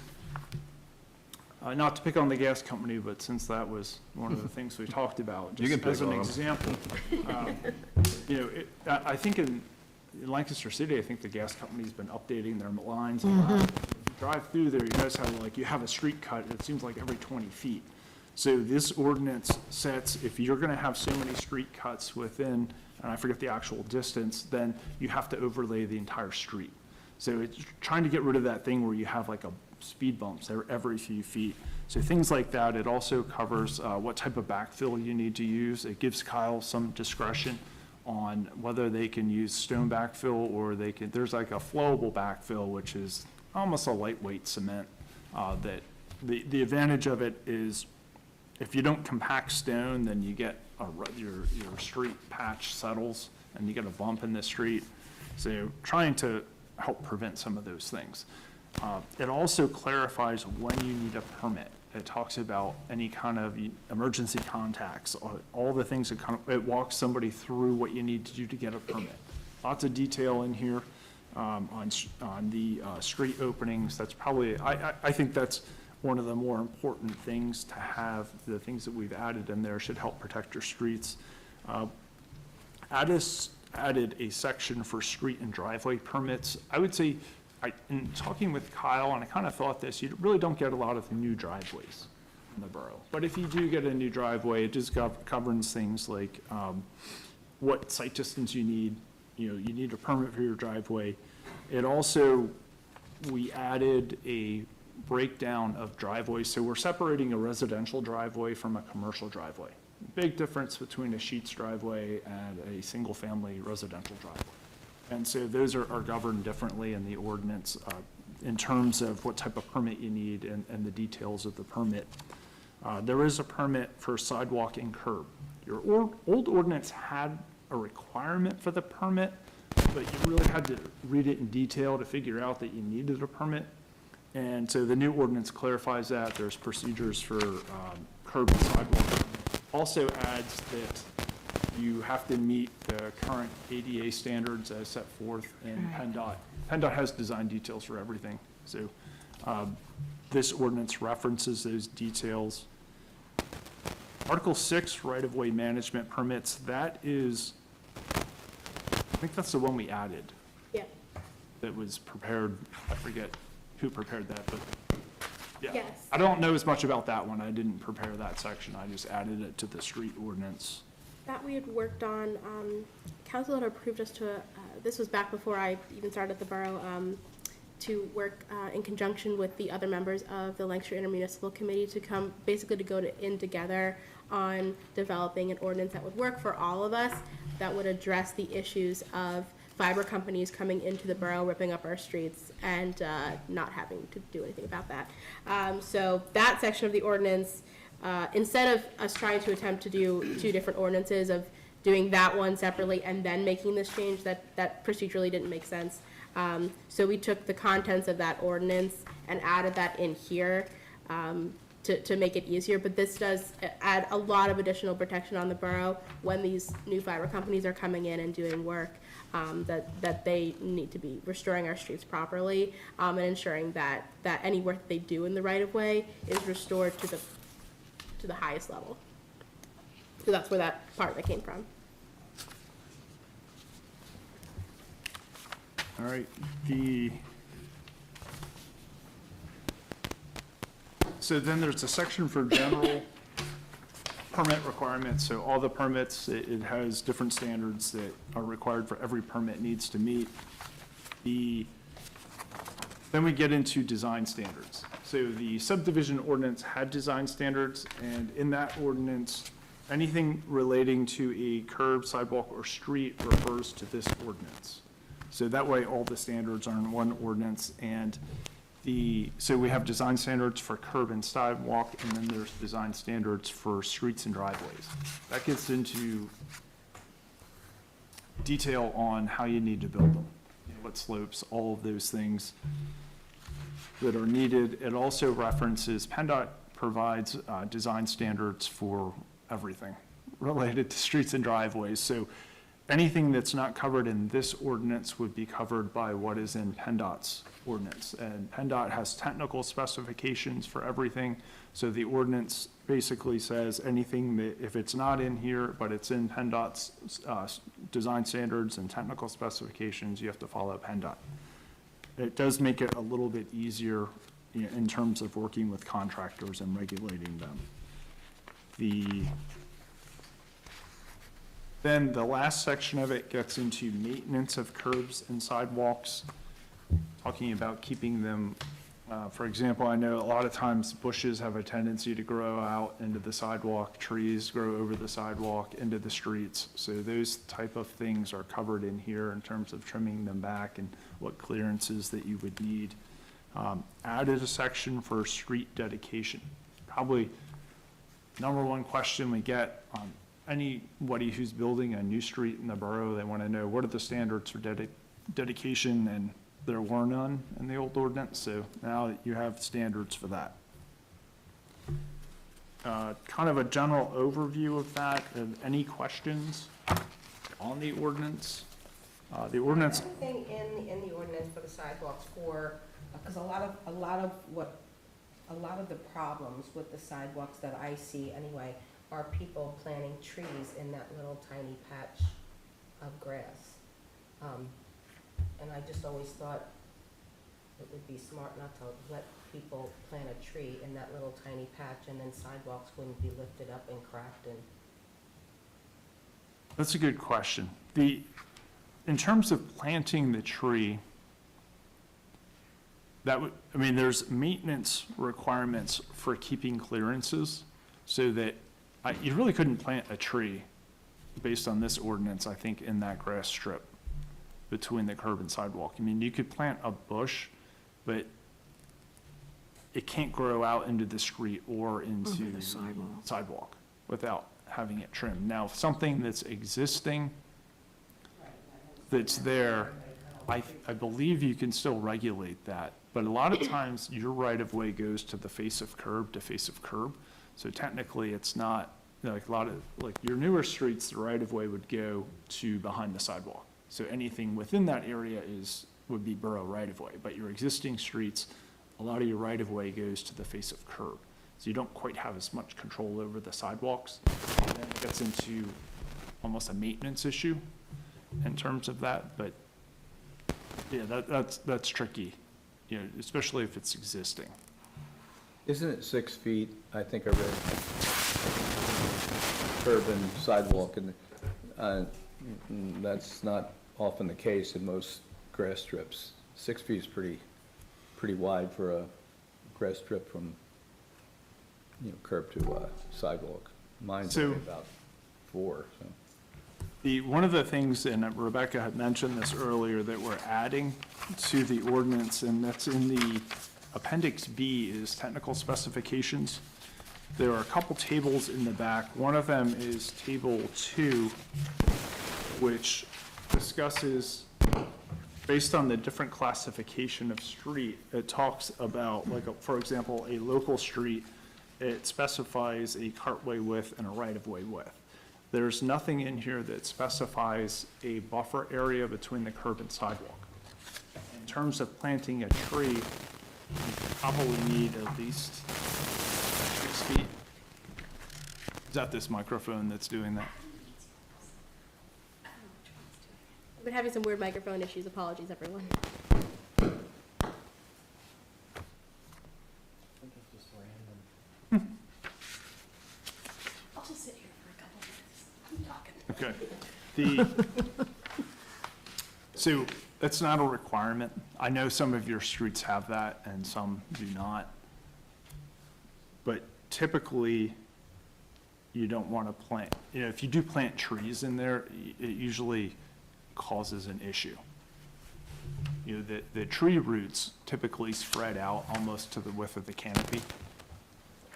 not to pick on the gas company, but since that was one of the things we talked about, just as an example, I think in Lancaster City, I think the gas company's been updating their lines a lot. Drive through there, you guys have you have a street cut, it seems like every 20 feet. So this ordinance sets, if you're gonna have so many street cuts within, and I forget the actual distance, then you have to overlay the entire street. So it's trying to get rid of that thing where you have like a speed bumps every few feet. So things like that. It also covers what type of backfill you need to use. It gives Kyle some discretion on whether they can use stone backfill or there's like a flowable backfill, which is almost a lightweight cement. That the advantage of it is if you don't compact stone, then you get your street patch settles and you get a bump in the street. So trying to help prevent some of those things. It also clarifies when you need a permit. It talks about any kind of emergency contacts, all the things that it walks somebody through what you need to do to get a permit. Lots of detail in here on the street openings. That's probably, I think that's one of the more important things to have. The things that we've added in there should help protect your streets. Add added a section for street and driveway permits. I would say, in talking with Kyle, and I kind of thought this, you really don't get a lot of new driveways in the borough. But if you do get a new driveway, it just governs things like what site distance you need. You need a permit for your driveway. It also, we added a breakdown of driveways. So we're separating a residential driveway from a commercial driveway. Big difference between a Sheets driveway and a single-family residential driveway. And so those are governed differently in the ordinance in terms of what type of permit you need and the details of the permit. There is a permit for sidewalk and curb. Your old ordinance had a requirement for the permit, but you really had to read it in detail to figure out that you needed a permit. And so the new ordinance clarifies that. There's procedures for curb and sidewalk. Also adds that you have to meet the current ADA standards as set forth in PennDOT. PennDOT has design details for everything. So this ordinance references those details. Article 6, right-of-way management permits, that is, I think that's the one we added. Yeah. That was prepared, I forget who prepared that, but yeah. Yes. I don't know as much about that one. I didn't prepare that section. I just added it to the street ordinance. That we had worked on, council had approved us to, this was back before I even started at the borough, to work in conjunction with the other members of the Lancashire Intermunicipal Committee to come, basically to go in together on developing an ordinance that would work for all of us, that would address the issues of fiber companies coming into the borough, ripping up our streets, and not having to do anything about that. So that section of the ordinance, instead of us trying to attempt to do two different ordinances of doing that one separately and then making this change, that procedurally didn't make sense. So we took the contents of that ordinance and added that in here to make it easier. But this does add a lot of additional protection on the borough when these new fiber companies are coming in and doing work, that they need to be restoring our streets properly, and ensuring that any work that they do in the right-of-way is restored to the highest level. So that's where that part that came from. All right, so then there's a section for general permit requirements. So all the permits, it has different standards that are required for every permit needs to meet. Then we get into design standards. So the subdivision ordinance had design standards, and in that ordinance, anything relating to a curb, sidewalk, or street refers to this ordinance. So that way, all the standards are in one ordinance, and so we have design standards for curb and sidewalk, and then there's design standards for streets and driveways. That gets into detail on how you need to build them, what slopes, all of those things that are needed. It also references, PennDOT provides design standards for everything related to streets and driveways. So anything that's not covered in this ordinance would be covered by what is in PennDOT's ordinance. And PennDOT has technical specifications for everything. So the ordinance basically says anything that, if it's not in here, but it's in PennDOT's design standards and technical specifications, you have to follow PennDOT. It does make it a little bit easier in terms of working with contractors and regulating them. Then the last section of it gets into maintenance of curbs and sidewalks, talking about keeping them, for example, I know a lot of times bushes have a tendency to grow out into the sidewalk, trees grow over the sidewalk, into the streets. So those type of things are covered in here in terms of trimming them back and what clearances that you would need. Added a section for street dedication. Probably number one question we get on anybody who's building a new street in the borough, they want to know what are the standards for dedication, and there were none in the old ordinance, so now you have standards for that. Kind of a general overview of that. Any questions on the ordinance? The ordinance. Anything in the ordinance for the sidewalks because a lot of the problems with the sidewalks that I see anyway are people planting trees in that little tiny patch of grass. And I just always thought it would be smart not to let people plant a tree in that little tiny patch, and then sidewalks wouldn't be lifted up and cracked and. That's a good question. In terms of planting the tree, there's maintenance requirements for keeping clearances, so that you really couldn't plant a tree based on this ordinance, I think, in that grass strip between the curb and sidewalk. I mean, you could plant a bush, but it can't grow out into the street or into the sidewalk without having it trimmed. Now, something that's existing, that's there, I believe you can still regulate that. But a lot of times, your right-of-way goes to the face of curb to face of curb. So technically, it's not, like your newer streets, the right-of-way would go to behind the sidewalk. So anything within that area would be borough right-of-way. But your existing streets, a lot of your right-of-way goes to the face of curb. So you don't quite have as much control over the sidewalks. And then it gets into almost a maintenance issue in terms of that. But yeah, that's tricky, especially if it's existing. Isn't it 6 feet? I think I read curb and sidewalk, and that's not often the case in most grass strips. 6 feet is pretty wide for a grass strip from, curb to sidewalk. Mine's only about 4, so. One of the things, and Rebecca had mentioned this earlier, that we're adding to the ordinance, and that's in the Appendix B, is technical specifications. There are a couple tables in the back. One of them is Table 2, which discusses, based on the different classification of street, it talks about, for example, a local street, it specifies a cartway width and a right-of-way width. There's nothing in here that specifies a buffer area between the curb and sidewalk. In terms of planting a tree, you probably need at least 6 feet. Is that this microphone that's doing that? I've been having some weird microphone issues. Apologies, everyone. I'll just sit here for a couple minutes. Okay. So that's not a requirement. I know some of your streets have that and some do not. But typically, you don't want to plant, if you do plant trees in there, it usually causes an issue. The tree roots typically spread out almost to the width of the canopy.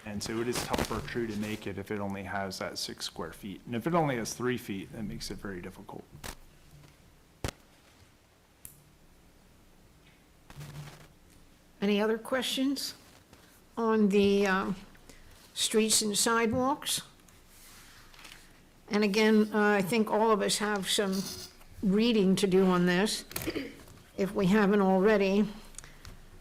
And so it is tough for a tree to make it if it only has that 6 square feet. And if it only has 3 feet, that makes it very difficult. Any other questions on the streets and sidewalks? And again, I think all of us have some reading to do on this, if we haven't already.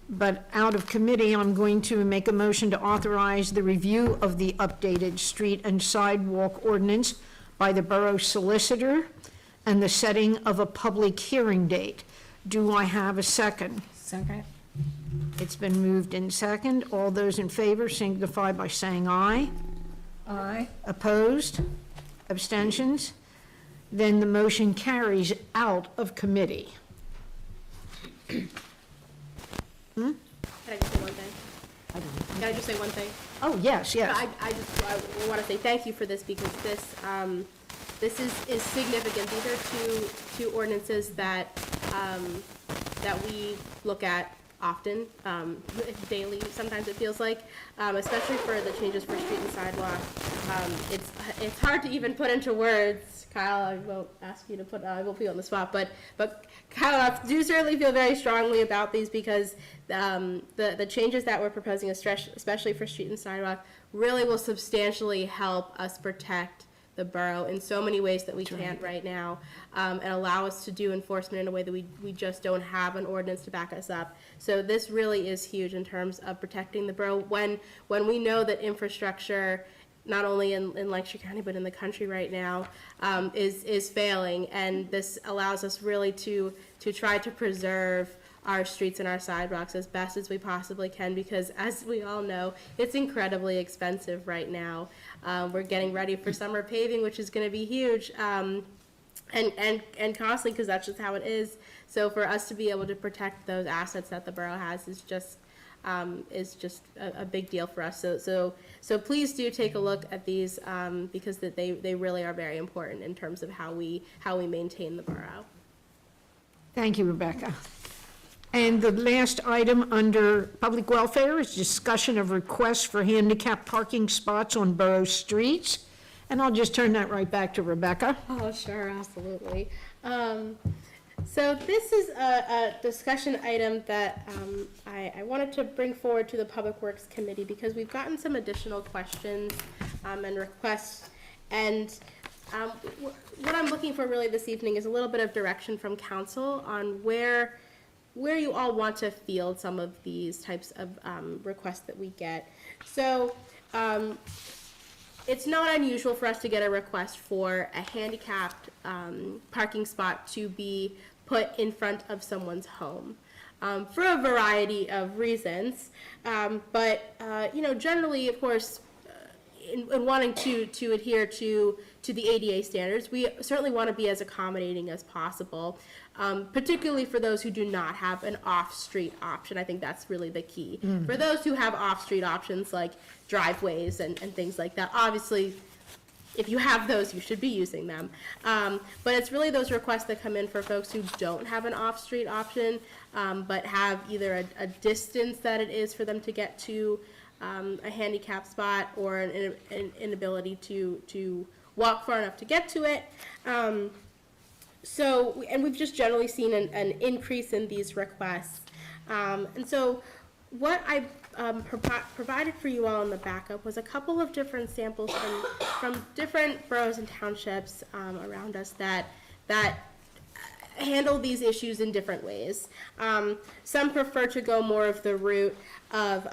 But out of committee, I'm going to make a motion to authorize the review of the updated street and sidewalk ordinance by the borough solicitor and the setting of a public hearing date. Do I have a second? Second. It's been moved in second. All those in favor signify by saying aye. Aye. Opposed? Abstentions? Then the motion carries out of committee. Can I just say one thing? Can I just say one thing? Oh, yes, yes. I want to say thank you for this, because this is significant. These are two ordinances that we look at often, daily, sometimes it feels like, especially for the changes for street and sidewalk. It's hard to even put into words. Kyle, I won't ask you to I won't put you on the spot, but Kyle, I do certainly feel very strongly about these, because the changes that we're proposing, especially for street and sidewalk, really will substantially help us protect the borough in so many ways that we can't right now, and allow us to do enforcement in a way that we just don't have an ordinance to back us up. So this really is huge in terms of protecting the borough when we know that infrastructure not only in Lancaster County, but in the country right now, is failing. And this allows us really to try to preserve our streets and our sidewalks as best as we possibly can, because as we all know, it's incredibly expensive right now. We're getting ready for summer paving, which is going to be huge, and costly, because that's just how it is. So for us to be able to protect those assets that the borough has is just a big deal for us. So please do take a look at these, because they really are very important in terms of how we maintain the borough. Thank you, Rebecca. And the last item under public welfare is discussion of requests for handicap parking spots on borough streets. And I'll just turn that right back to Rebecca. Oh, sure, absolutely. So this is a discussion item that I wanted to bring forward to the Public Works Committee, because we've gotten some additional questions and requests. And what I'm looking for really this evening is a little bit of direction from council on where you all want to field some of these types of requests that we get. So it's not unusual for us to get a request for a handicapped parking spot to be put in front of someone's home for a variety of reasons. But generally, of course, in wanting to adhere to the ADA standards, we certainly want to be as accommodating as possible, particularly for those who do not have an off-street option. I think that's really the key. For those who have off-street options like driveways and things like that, obviously, if you have those, you should be using them. But it's really those requests that come in for folks who don't have an off-street option, but have either a distance that it is for them to get to a handicap spot, or an inability to walk far enough to get to it. And we've just generally seen an increase in these requests. And so what I provided for you all in the backup was a couple of different samples from different boroughs and townships around us that handle these issues in different ways. Some prefer to go more of the route of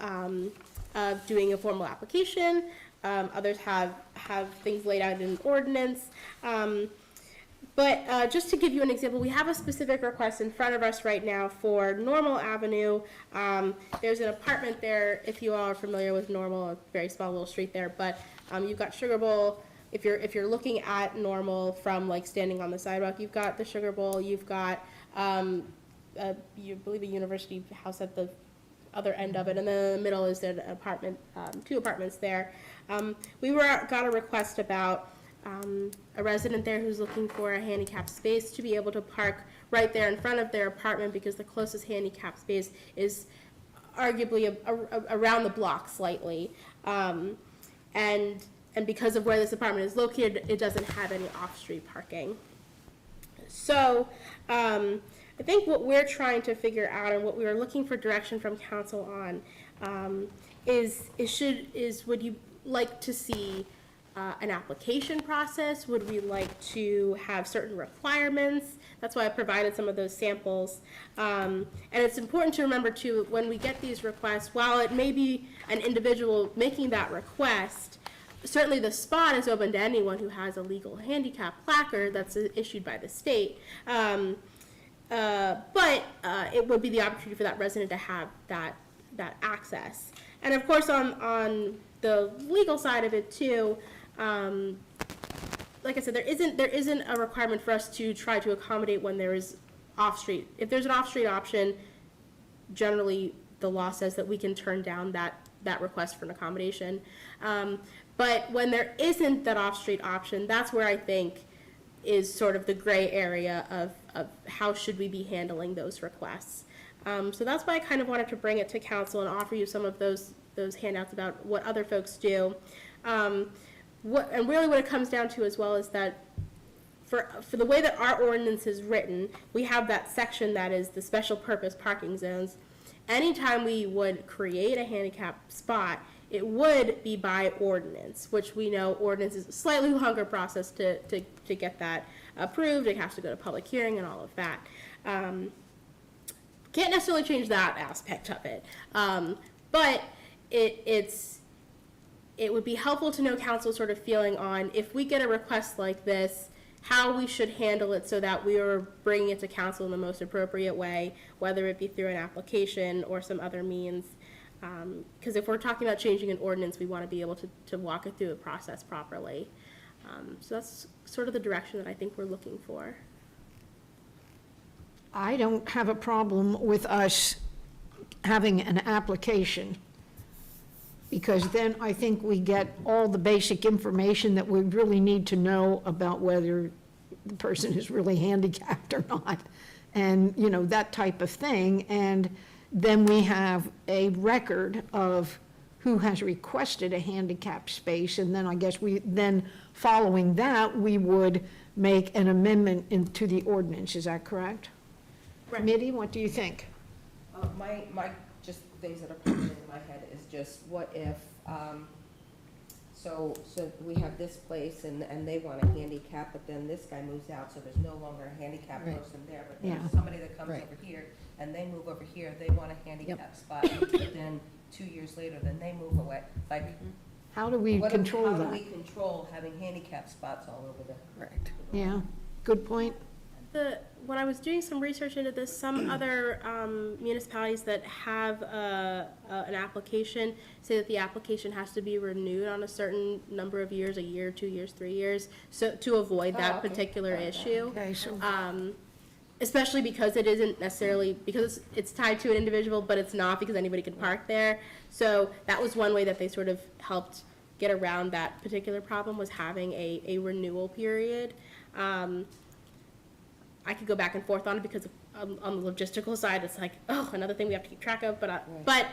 doing a formal application. Others have things laid out in an ordinance. But just to give you an example, we have a specific request in front of us right now for Normal Avenue. There's an apartment there, if you all are familiar with Normal, a very small little street there. But you've got Sugar Bowl. If you're looking at Normal from like standing on the sidewalk, you've got the Sugar Bowl. You've got you believe a university house at the other end of it, and then in the middle is an apartment, 2 apartments there. We got a request about a resident there who's looking for a handicap space to be able to park right there in front of their apartment, because the closest handicap space is arguably around the block slightly. And because of where this apartment is located, it doesn't have any off-street parking. So I think what we're trying to figure out, and what we are looking for direction from council on, is would you like to see an application process? Would we like to have certain requirements? That's why I provided some of those samples. And it's important to remember too, when we get these requests, while it may be an individual making that request, certainly the spot is open to anyone who has a legal handicap placard that's issued by the state. But it would be the opportunity for that resident to have that access. And of course, on the legal side of it too, like I said, there isn't a requirement for us to try to accommodate when there is off-street. If there's an off-street option, generally the law says that we can turn down that request for an accommodation. But when there isn't that off-street option, that's where I think is sort of the gray area of how should we be handling those requests. So that's why I kind of wanted to bring it to council and offer you some of those handouts about what other folks do. And really what it comes down to as well is that for the way that our ordinance is written, we have that section that is the special purpose parking zones. Anytime we would create a handicap spot, it would be by ordinance, which we know ordinance is a slightly longer process to get that approved. It has to go to public hearing and all of that. Can't necessarily change that aspect of it. But it's it would be helpful to know council's sort of feeling on if we get a request like this, how we should handle it so that we are bringing it to council in the most appropriate way, whether it be through an application or some other means. Because if we're talking about changing an ordinance, we want to be able to walk it through the process properly. So that's sort of the direction that I think we're looking for. I don't have a problem with us having an application, because then I think we get all the basic information that we really need to know about whether the person is really handicapped or not, and, you know, that type of thing. And then we have a record of who has requested a handicap space, and then I guess following that, we would make an amendment into the ordinance. Is that correct? Committee, what do you think? My just things that are popping into my head is just what if, so we have this place and they want a handicap, but then this guy moves out, so there's no longer a handicap Right. person there, but Yeah. there's somebody that comes Right. over here and they move over here, they want a handicap spot, but then 2 years later, then they move away. Like, How do we control how do that? we control having handicap spots all over the? Right. Yeah, good point. When I was doing some research into this, some other municipalities that have an application say that the application has to be renewed on a certain number of years, a year, 2 years, 3 years, so to avoid that okay. particular issue. Okay, so, Especially because it isn't necessarily, because it's tied to an individual, but it's not because anybody can park there. So that was one way that they sort of helped get around that particular problem, was having a renewal period. I could go back and forth on it because on the logistical side, it's like, oh, another thing we have to keep track of, but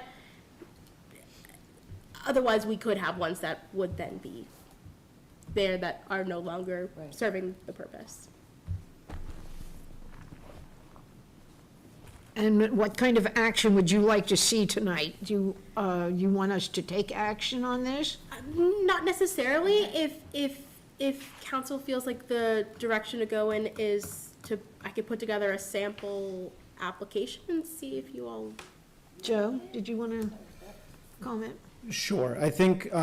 otherwise we could have ones that would then be there that are no longer Right. serving the purpose. and what kind of action would you like to see tonight? Do you want us to take action on this? Not necessarily, if council feels like the direction to go in is I could put together a sample application and see if you all. Joe, did you want to comment? Sure. I think,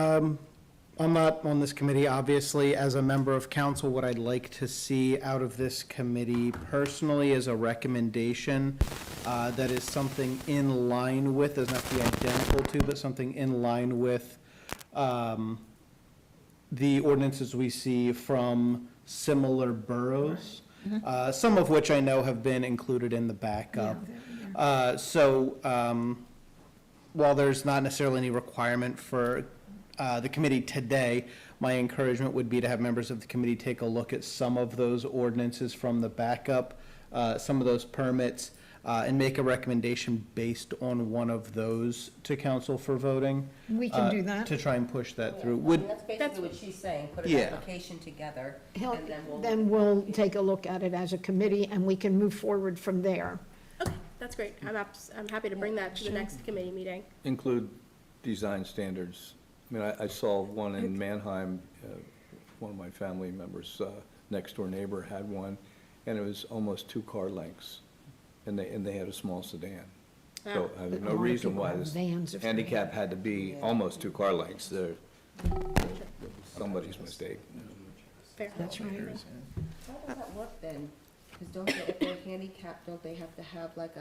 I'm not on this committee, obviously. As a member of council, what I'd like to see out of this committee personally is a recommendation that is something in line with, doesn't have to be identical to, but something in line with the ordinances we see from similar boroughs, some of which I know have been included in the backup. While there's not necessarily any requirement for the committee today, my encouragement would be to have members of the committee take a look at some of those ordinances from the backup, some of those permits, and make a recommendation based on one of those to council for voting. We can do that. To try and push that through. I mean, that's basically what she's saying, put an Yeah. application together, and then Then we'll take a look at it as a committee, and we can move forward from there. Okay, that's great. I'm happy to bring that to the next committee meeting. Include design standards. I mean, I saw one in Mannheim, one of my family members' next door neighbor had one, and it was almost 2 car lengths, and they had a small sedan. So I have But a no lot of reason people why have this vans if they handicap had to be almost 2 car lengths. Somebody's mistake. Fair. That's right. How does that work then? Because don't they, if they're handicapped, don't they have to have like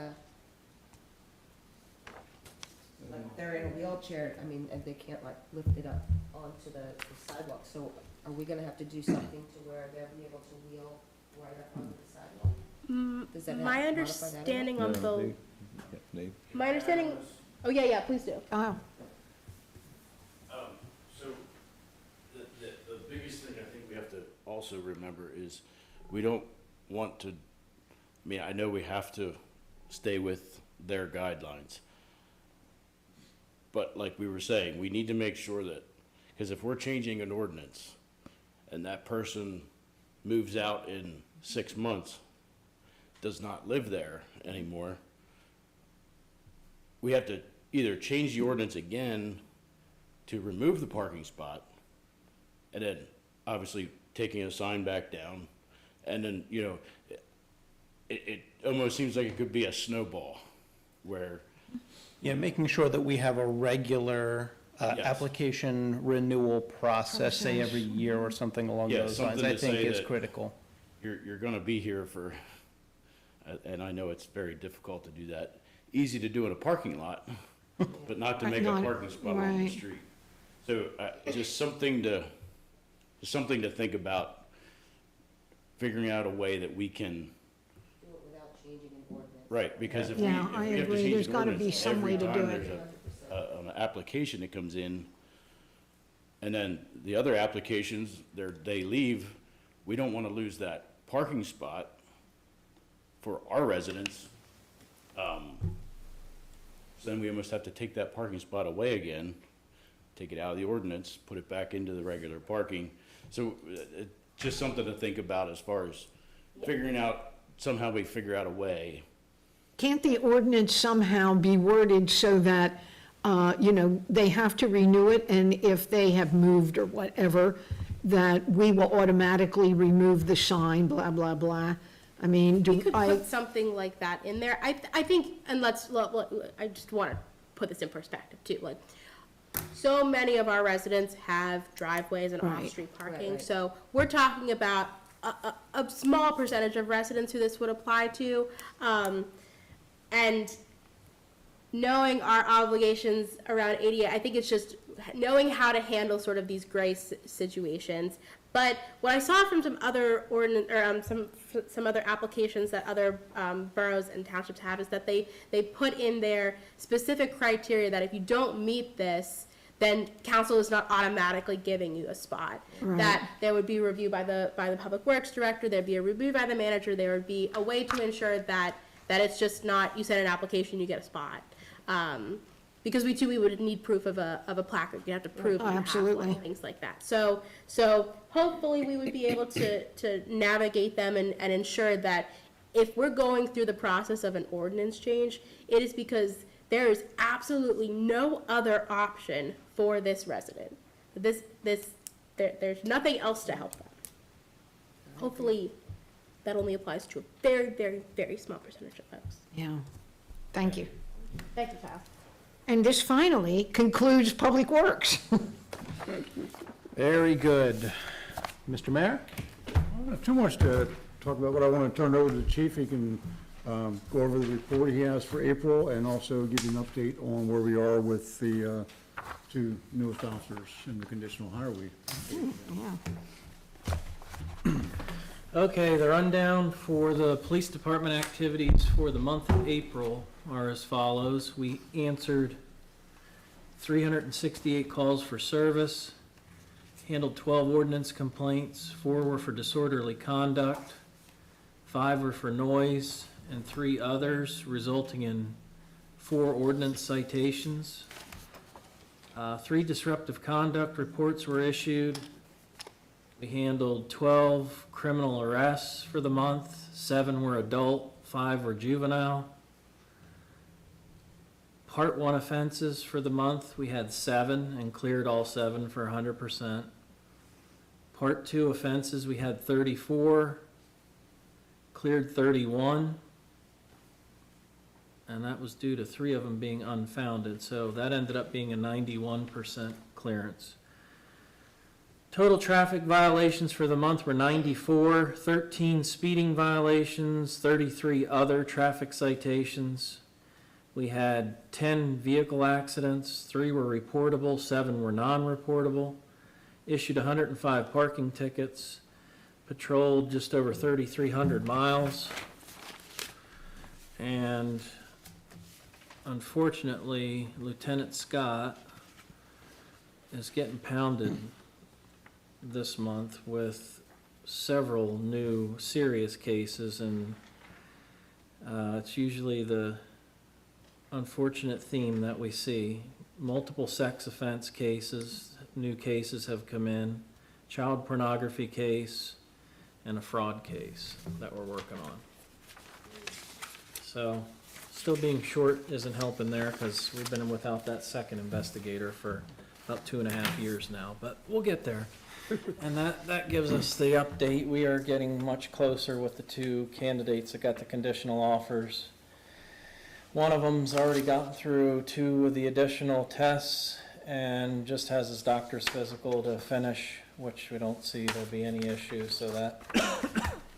they're in a wheelchair, I mean, and they can't like lift it up onto the sidewalk, so are we gonna have to do something to where they'll be able to wheel right up onto the sidewalk? Does that have to My modify that at all? understanding on the, They- my understanding, oh, yeah, please do. Oh, So, the biggest thing I think we have to also remember is, we don't want to, I mean, I know we have to stay with their guidelines. But like we were saying, we need to make sure that, because if we're changing an ordinance, and that person moves out in 6 months, does not live there anymore, we have to either change the ordinance again to remove the parking spot, and then obviously taking a sign back down, and then, you know, it almost seems like it could be a snowball, where, Yeah, making sure that we have a regular Yes. application renewal process, say every year or something along Yeah, those lines, something I to think say is that- critical. You're gonna be here for, and I know it's very difficult to do that. Easy to do in a parking lot, but not to make a Not- parking spot on the right. street. So, just something to think about, figuring out a way that we can. Do it without changing an ordinance. Right, because if we, Yeah, if I we have to agree. change There's an gotta be ordinance some way every to do time it. there's an application that comes in, and then the other applications, they leave, we don't want to lose that parking spot for our residents. So then we almost have to take that parking spot away again, take it out of the ordinance, put it back into the regular parking. So, just something to think about as far as figuring out, somehow we figure out a way. Can't the ordinance somehow be worded so that, they have to renew it, and if they have moved or whatever, that we will automatically remove the sign, blah, blah, blah? I mean, We could put something like that in there. I think, and I just want to put this in perspective too. Like, so many of our residents have driveways and Right. off-street parking. Right, right. So we're talking about a small percentage of residents who this would apply to. And knowing our obligations around ADA, I think it's just knowing how to handle sort of these gray situations. But what I saw from some other some other applications that other boroughs and townships have is that they put in their specific criteria that if you don't meet this, then council is not automatically giving you a spot. Right. That there would be a review by the public works director, there'd be a review by the manager, there would be a way to ensure that it's just not, you send an application, you get a spot. Because we would need proof of a placard, you have to prove you have Absolutely. one, things like that. So hopefully we would be able to navigate them and ensure that if we're going through the process of an ordinance change, it is because there is absolutely no other option for this resident. There's nothing else to help them. Hopefully, that only applies to a very, very, very small percentage of folks. Yeah, thank you. Thank you, Kyle. And this finally concludes Public Works. Very good. Mr. Mayor? Not too much to talk about, but I want to turn it over to the chief. He can go over the report he has for April and also give you an update on where we are with the two newest officers in the conditional hire week. Okay, the rundown for the police department activities for the month of April are as follows. We answered 368 calls for service, handled 12 ordinance complaints, 4 were for disorderly conduct, 5 were for noise, and 3 others, resulting in 4 ordinance citations. 3 disruptive conduct reports were issued. We handled 12 criminal arrests for the month, 7 were adult, 5 were juvenile. Part 1 offenses for the month, we had 7 and cleared all 7 for 100%. Part 2 offenses, we had 34, cleared 31. And that was due to 3 of them being unfounded, so that ended up being a 91% clearance. Total traffic violations for the month were 94, 13 speeding violations, 33 other traffic citations. We had 10 vehicle accidents, 3 were reportable, 7 were non-reportable. Issued 105 parking tickets, patrolled just over 3,300 miles. And unfortunately, Lieutenant Scott is getting pounded this month with several new serious cases, and it's usually the unfortunate theme that we see. Multiple sex offense cases, new cases have come in, child pornography case, and a fraud case that we're working on. So, still being short isn't helping there because we've been without that second investigator for about 2.5 years now, but we'll get there. And that gives us the update. We are getting much closer with the 2 candidates that got the conditional offers. One of them's already gotten through 2 of the additional tests, and just has his doctor's physical to finish, which we don't see there'll be any issue, so that,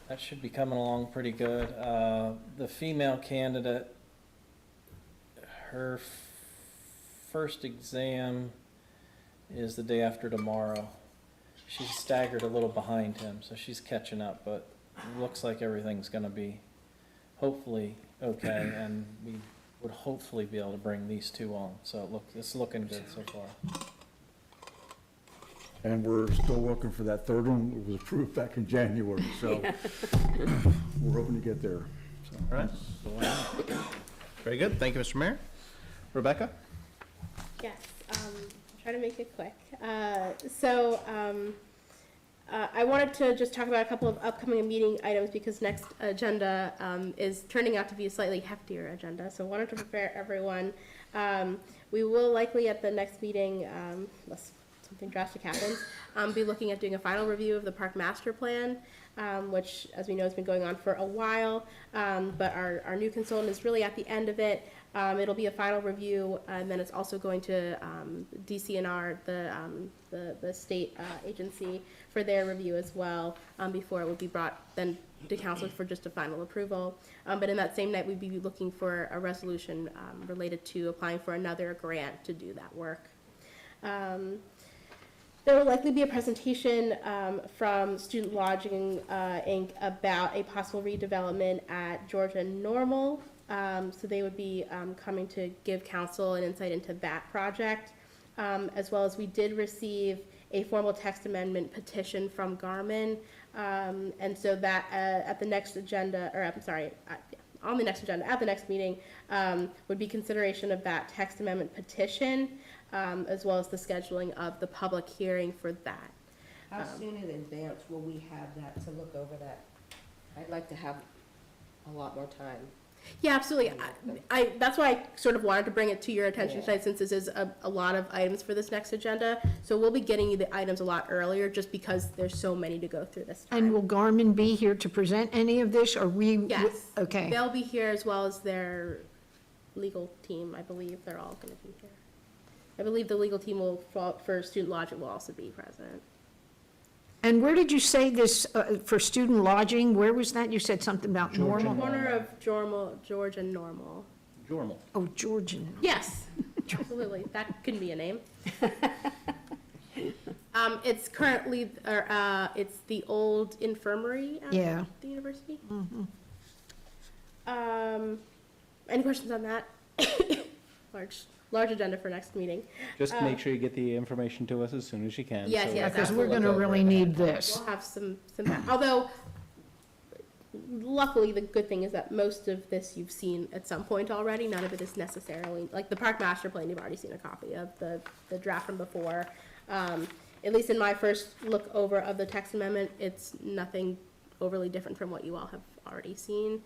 that should be coming along pretty good. The female candidate, her first exam is the day after tomorrow. She's staggered a little behind him, so she's catching up, but it looks like everything's gonna be hopefully okay, and we would hopefully be able to bring these two on. So it's looking good so far. And we're still looking for that third one. It was approved back in January, so we're hoping to get there. So, All right. Very good. Thank you, Mr. Mayor. Rebecca? Yes, try to make it quick. I wanted to just talk about a couple of upcoming meeting items because next agenda is turning out to be a slightly heftier agenda. So I wanted to prepare everyone. We will likely at the next meeting, unless something drastic happens, be looking at doing a final review of the park master plan, which, as we know, has been going on for a while. But our new consultant is really at the end of it. It'll be a final review, and then it's also going to DCNR, the state agency, for their review as well, before it would be brought then to council for just a final approval. But in that same night, we'd be looking for a resolution related to applying for another grant to do that work. There will likely be a presentation from Student Lodging Inc. about a possible redevelopment at Georgia Normal. So they would be coming to give council an insight into that project, as well as we did receive a formal text amendment petition from Garmin. And so that at the next agenda, or I'm sorry, on the next agenda, at the next meeting, would be consideration of that text amendment petition, as well as the scheduling of the public hearing for that. How soon in advance will we have that to look over that? I'd like to have a lot more time. Yeah, absolutely. That's why I sort of wanted to bring it to your attention tonight, since this is a lot of items for this next agenda. So we'll be getting you the items a lot earlier, just because there's so many to go through this time. And will Garmin be here to present any of this, or we? Yes. Okay. They'll be here as well as their legal team, I believe. They're all going to be here. I believe the legal team will, for Student Lodging, will also be present. And where did you say this, for student lodging, where was that? You said something about normal? Corner of George and Normal. Jormal. Oh, Georgian. Yes, absolutely. That could be a name. It's currently, it's the old infirmary at Yeah. the university. Any questions on that? Large agenda for next meeting. Just make sure you get the information to us as soon as you can. Yes, so yes, Because we're gonna really need this. We'll have some, although luckily the good thing is that most of this you've seen at some point already. None of it is necessarily, like the park master plan, you've already seen a copy of the draft from before. At least in my first look over of the text amendment, it's nothing overly different from what you all have already seen.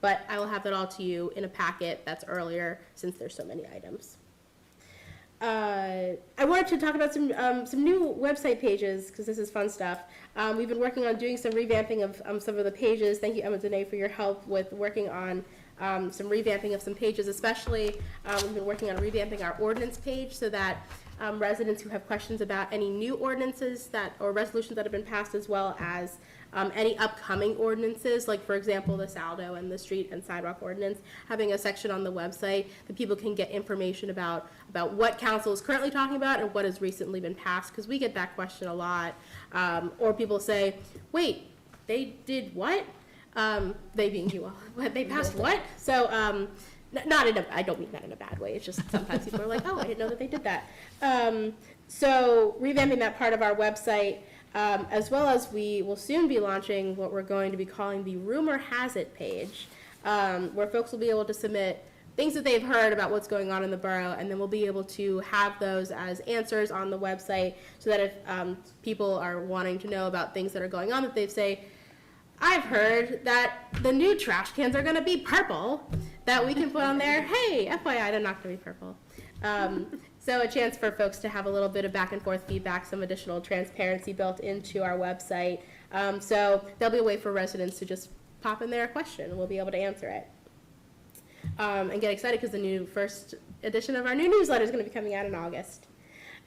But I will have that all to you in a packet that's earlier, since there's so many items. I wanted to talk about some new website pages, because this is fun stuff. We've been working on doing some revamping of some of the pages. Thank you, Emma Dene, for your help with working on some revamping of some pages, especially we've been working on revamping our ordinance page so that residents who have questions about any new ordinances or resolutions that have been passed, as well as any upcoming ordinances, like for example, the Saldo and the street and sidewalk ordinance, having a section on the website that people can get information about what council is currently talking about and what has recently been passed, because we get that question a lot. Or people say, wait, they did what? They being you all. They passed what? So, I don't mean that in a bad way. It's just sometimes people are like, oh, I didn't know that they did that. So revamping that part of our website, as well as we will soon be launching what we're going to be calling the Rumor Has It page, where folks will be able to submit things that they've heard about what's going on in the borough, and then we'll be able to have those as answers on the website, so that if people are wanting to know about things that are going on, that they say, I've heard that the new trash cans are going to be purple, that we can put on there, hey, FYI, they're not going to be purple. So a chance for folks to have a little bit of back and forth feedback, some additional transparency built into our website. So there'll be a way for residents to just pop in there a question, and we'll be able to answer it. And get excited because the new first edition of our new newsletter is going to be coming out in August.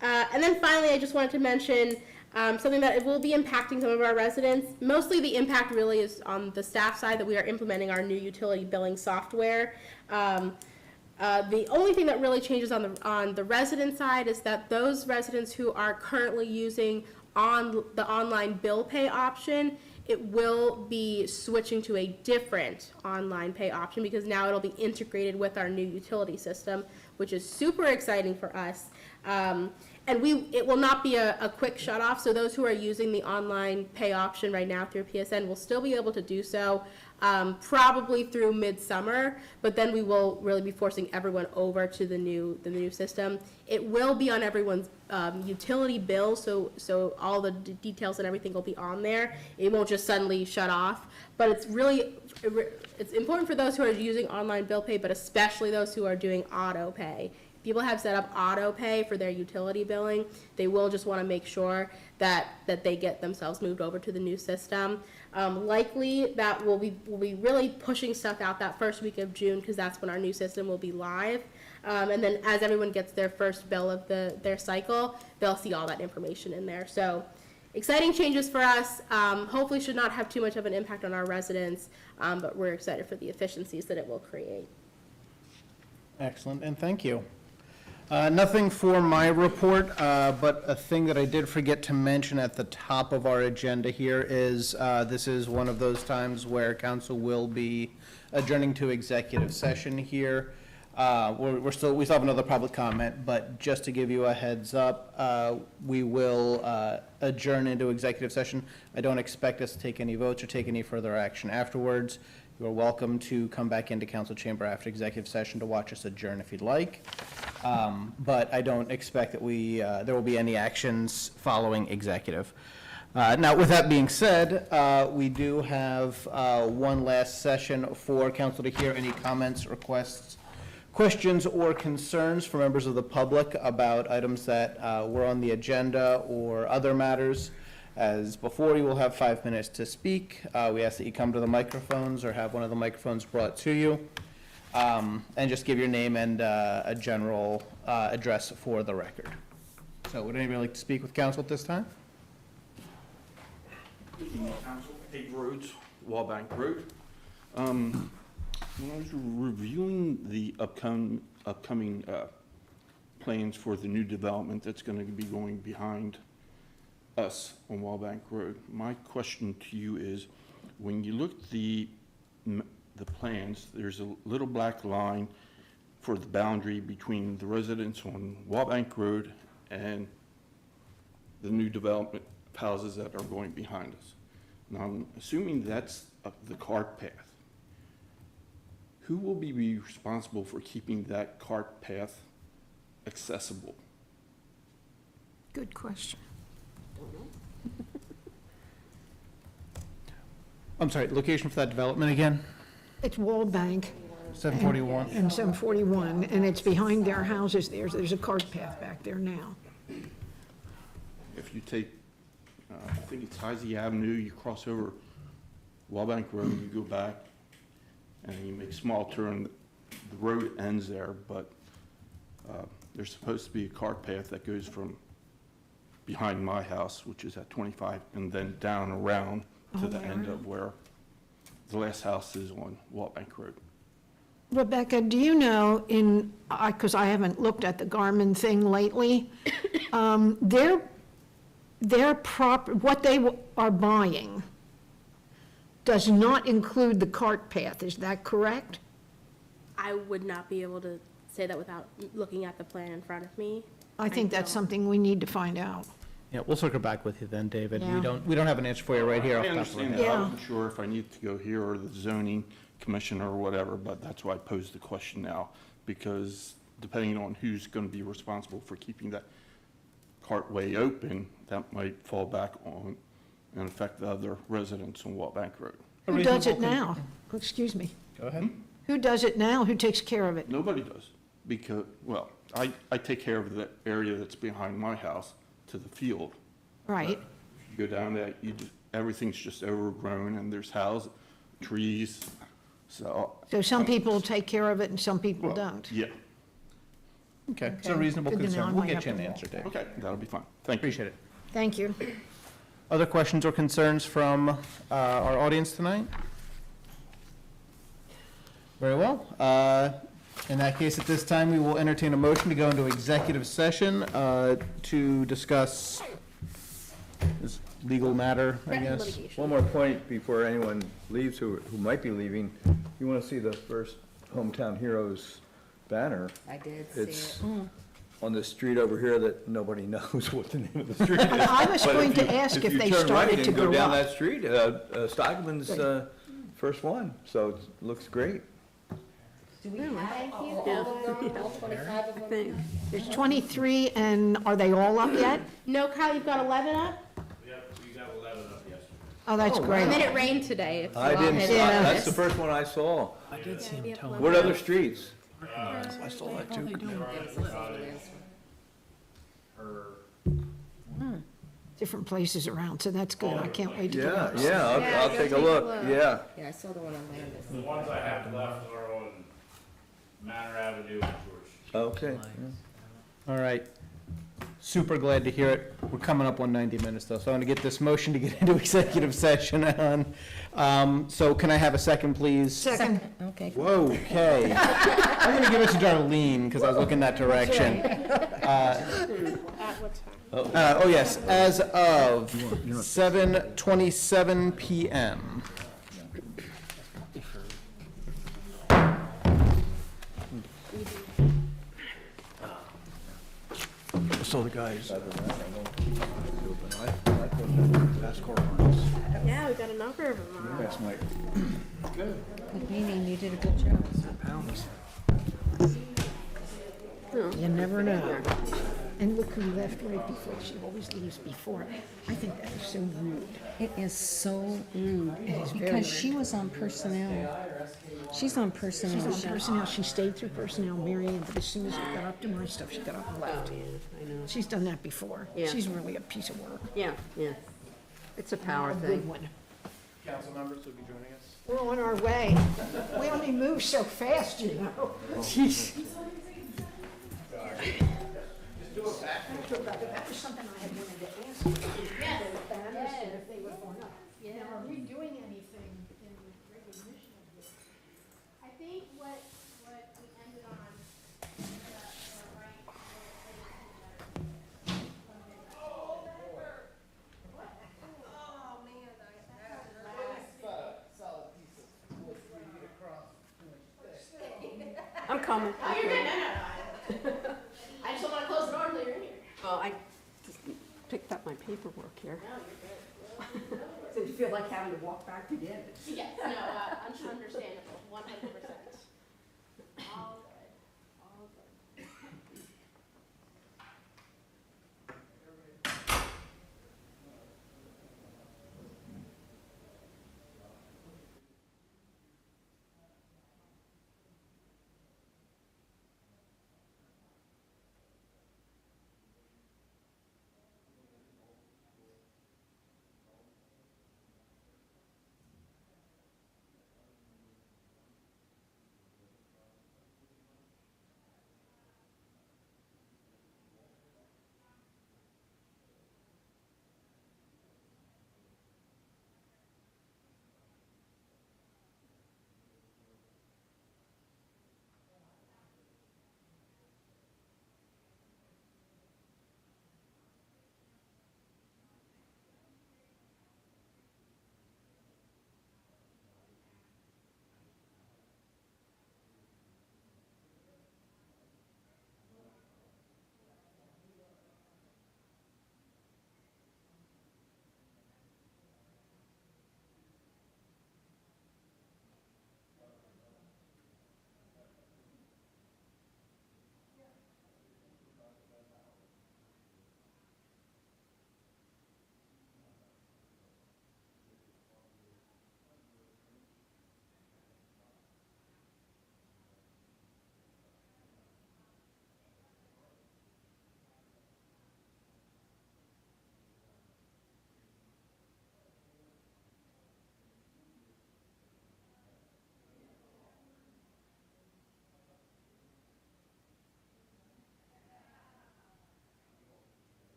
And then finally, I just wanted to mention something that it will be impacting some of our residents. Mostly the impact really is on the staff side, that we are implementing our new utility billing software. The only thing that really changes on the resident side is that those residents who are currently using the online bill pay option, it will be switching to a different online pay option, because now it'll be integrated with our new utility system, which is super exciting for us. And it will not be a quick shut off, so those who are using the online pay option right now through PSN will still be able to do so, probably through midsummer, but then we will really be forcing everyone over to the new system. It will be on everyone's utility bill, so all the details and everything will be on there. It won't just suddenly shut off, but it's important for those who are using online bill pay, but especially those who are doing auto pay. People have set up auto pay for their utility billing. They will just want to make sure that they get themselves moved over to the new system. Likely that we'll be really pushing stuff out that first week of June, because that's when our new system will be live. And then as everyone gets their first bill of their cycle, they'll see all that information in there. So exciting changes for us. Hopefully should not have too much of an impact on our residents, but we're excited for the efficiencies that it will create. Excellent, and thank you. Nothing for my report, but a thing that I did forget to mention at the top of our agenda here is, this is one of those times where council will be adjourning to executive session here. We still have another public comment, but just to give you a heads up, we will adjourn into executive session. I don't expect us to take any votes or take any further action afterwards. You are welcome to come back into council chamber after executive session to watch us adjourn if you'd like. But I don't expect that there will be any actions following executive. Now, with that being said, we do have one last session for council to hear any comments, requests, questions, or concerns from members of the public about items that were on the agenda or other matters. As before, you will have 5 minutes to speak. We ask that you come to the microphones or have one of the microphones brought to you. And just give your name and a general address for the record. So would anybody like to speak with council at this time? Council, 8 Roads, Wallbank Road. When I was reviewing the upcoming plans for the new development that's going to be going behind us on Wallbank Road, my question to you is, when you look at the plans, there's a little black line for the boundary between the residents on Wallbank Road and the new development houses that are going behind us. Now, I'm assuming that's the cart path. Who will be responsible for keeping that cart path accessible? Good question. I'm sorry, location for that development again? It's Wallbank 741? and 741, and it's behind their houses there. There's a cart path back there now. If you take, I think it's Heisey Avenue, you cross over Wallbank Road, you go back, and you make a small turn. The road ends there, but there's supposed to be a cart path that goes from behind my house, which is at 25, and then down around to the end of where the last house is on Wallbank Road. Rebecca, do you know, because I haven't looked at the Garmin thing lately, what they are buying does not include the cart path, is that correct? I would not be able to say that without looking at the plan in front of me. I think that's something we need to find out. Yeah, we'll circle back with you then, David. Yeah. We don't have an answer for you right here. I off the top of our understand head. that. I Yeah. wasn't sure if I need to go here or the zoning commission or whatever, but that's why I posed the question now, because depending on who's going to be responsible for keeping that cartway open, that might fall back on and affect the other residents on Wallbank Road. Who does it now? Excuse me. Go ahead. Who does it now? Who takes care of it? Nobody does, because, well, I take care of the area that's behind my house to the field. Right. You go down there, everything's just overgrown, and there's houses, trees, so. So some people take care of it and some people Well, don't. Yeah. Okay, it's a Okay. reasonable Good to know. I concern. We'll might get have you to an walk. answer, Dave. Okay, that'll be fine. Thank you. Appreciate it. Thank you. Other questions or concerns from our audience tonight? Very well. In that case, at this time, we will entertain a motion to go into executive session to discuss this legal matter, I guess. Litigation. One more point before anyone leaves who might be leaving. You want to see the first Hometown Heroes banner? I did see It's it. on the street over here that nobody knows what the name of the street is. I was But going if you- to ask if you they turn right started to and go go down up. that street, Stockman's first one, so it looks great. Do we have all of them, all 25 of them? There's 23, and are they all up yet? No, Kyle, you've got 11 up? We got 11 up yesterday. Oh, that's And great. then it rained today. If I you all didn't, had see- Yeah. that's the first one I saw. I did see him towing. What other streets? I saw that too. Different places around, so that's good. I can't wait to get Yeah, up. yeah, Yeah, I'll go take a take a look, look. yeah. Yeah, I saw the one on Landis. The ones I have left are on Manor Avenue and George. Okay. All right. Super glad to hear it. We're coming up on 90 minutes, though, so I'm going to get this motion to get into executive session on. So can I have a second, please? Second. Okay. Whoa, okay. I'm going to give it to Darlene, because I was looking that direction. At what time? Oh, yes, as of 7:27 PM. So the guys, Yeah, we got a number of them on. that's my, Good meeting, you did a good job. You never know. And look who left right before. She always leaves before. I think that is so rude. It is so rude, is very because she was on personnel. She's on personnel. She's on personnel. She stayed through personnel, Mary Ann, but as soon as it got up to my stuff, she got up and left. I know. She's done that before. Yeah. She's really a piece of work. Yeah, yeah. It's a power A thing. good one. Council members will be joining us. We're on our way. We only move so fast, you know. Jeez. That was something I had wanted to ask you. Yeah. The banners, and if they were going up. Now, are we doing anything in recognition of this? I think what we ended on, I'm coming. Oh, you're good, no. I just don't wanna close the door until you're in here. Well, I just picked up my paperwork here. No, you're good. Did you feel like having to walk back to get it? Yes, no, understandable, 100%. All good, all good.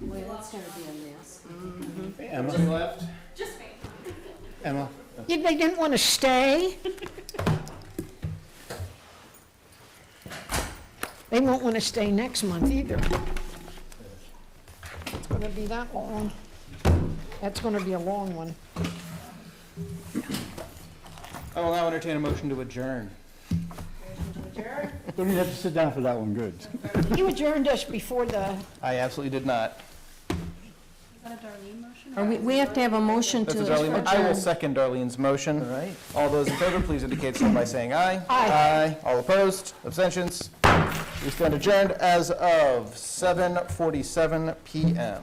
Boy, that's gonna be a mess. Emma? Left? Emma? They didn't want to stay? They won't want to stay next month either. It's going to be that long. That's going to be a long one. I will now entertain a motion to adjourn. Don't even have to sit down for that one, good. You adjourned us before the, I absolutely did not. We have to have a motion That's to a Darlene, I will adjourn. second Darlene's motion. All right. All those in favor, please indicate so by saying aye. Aye. All opposed, abstentions? We stand adjourned as of 7:47 PM.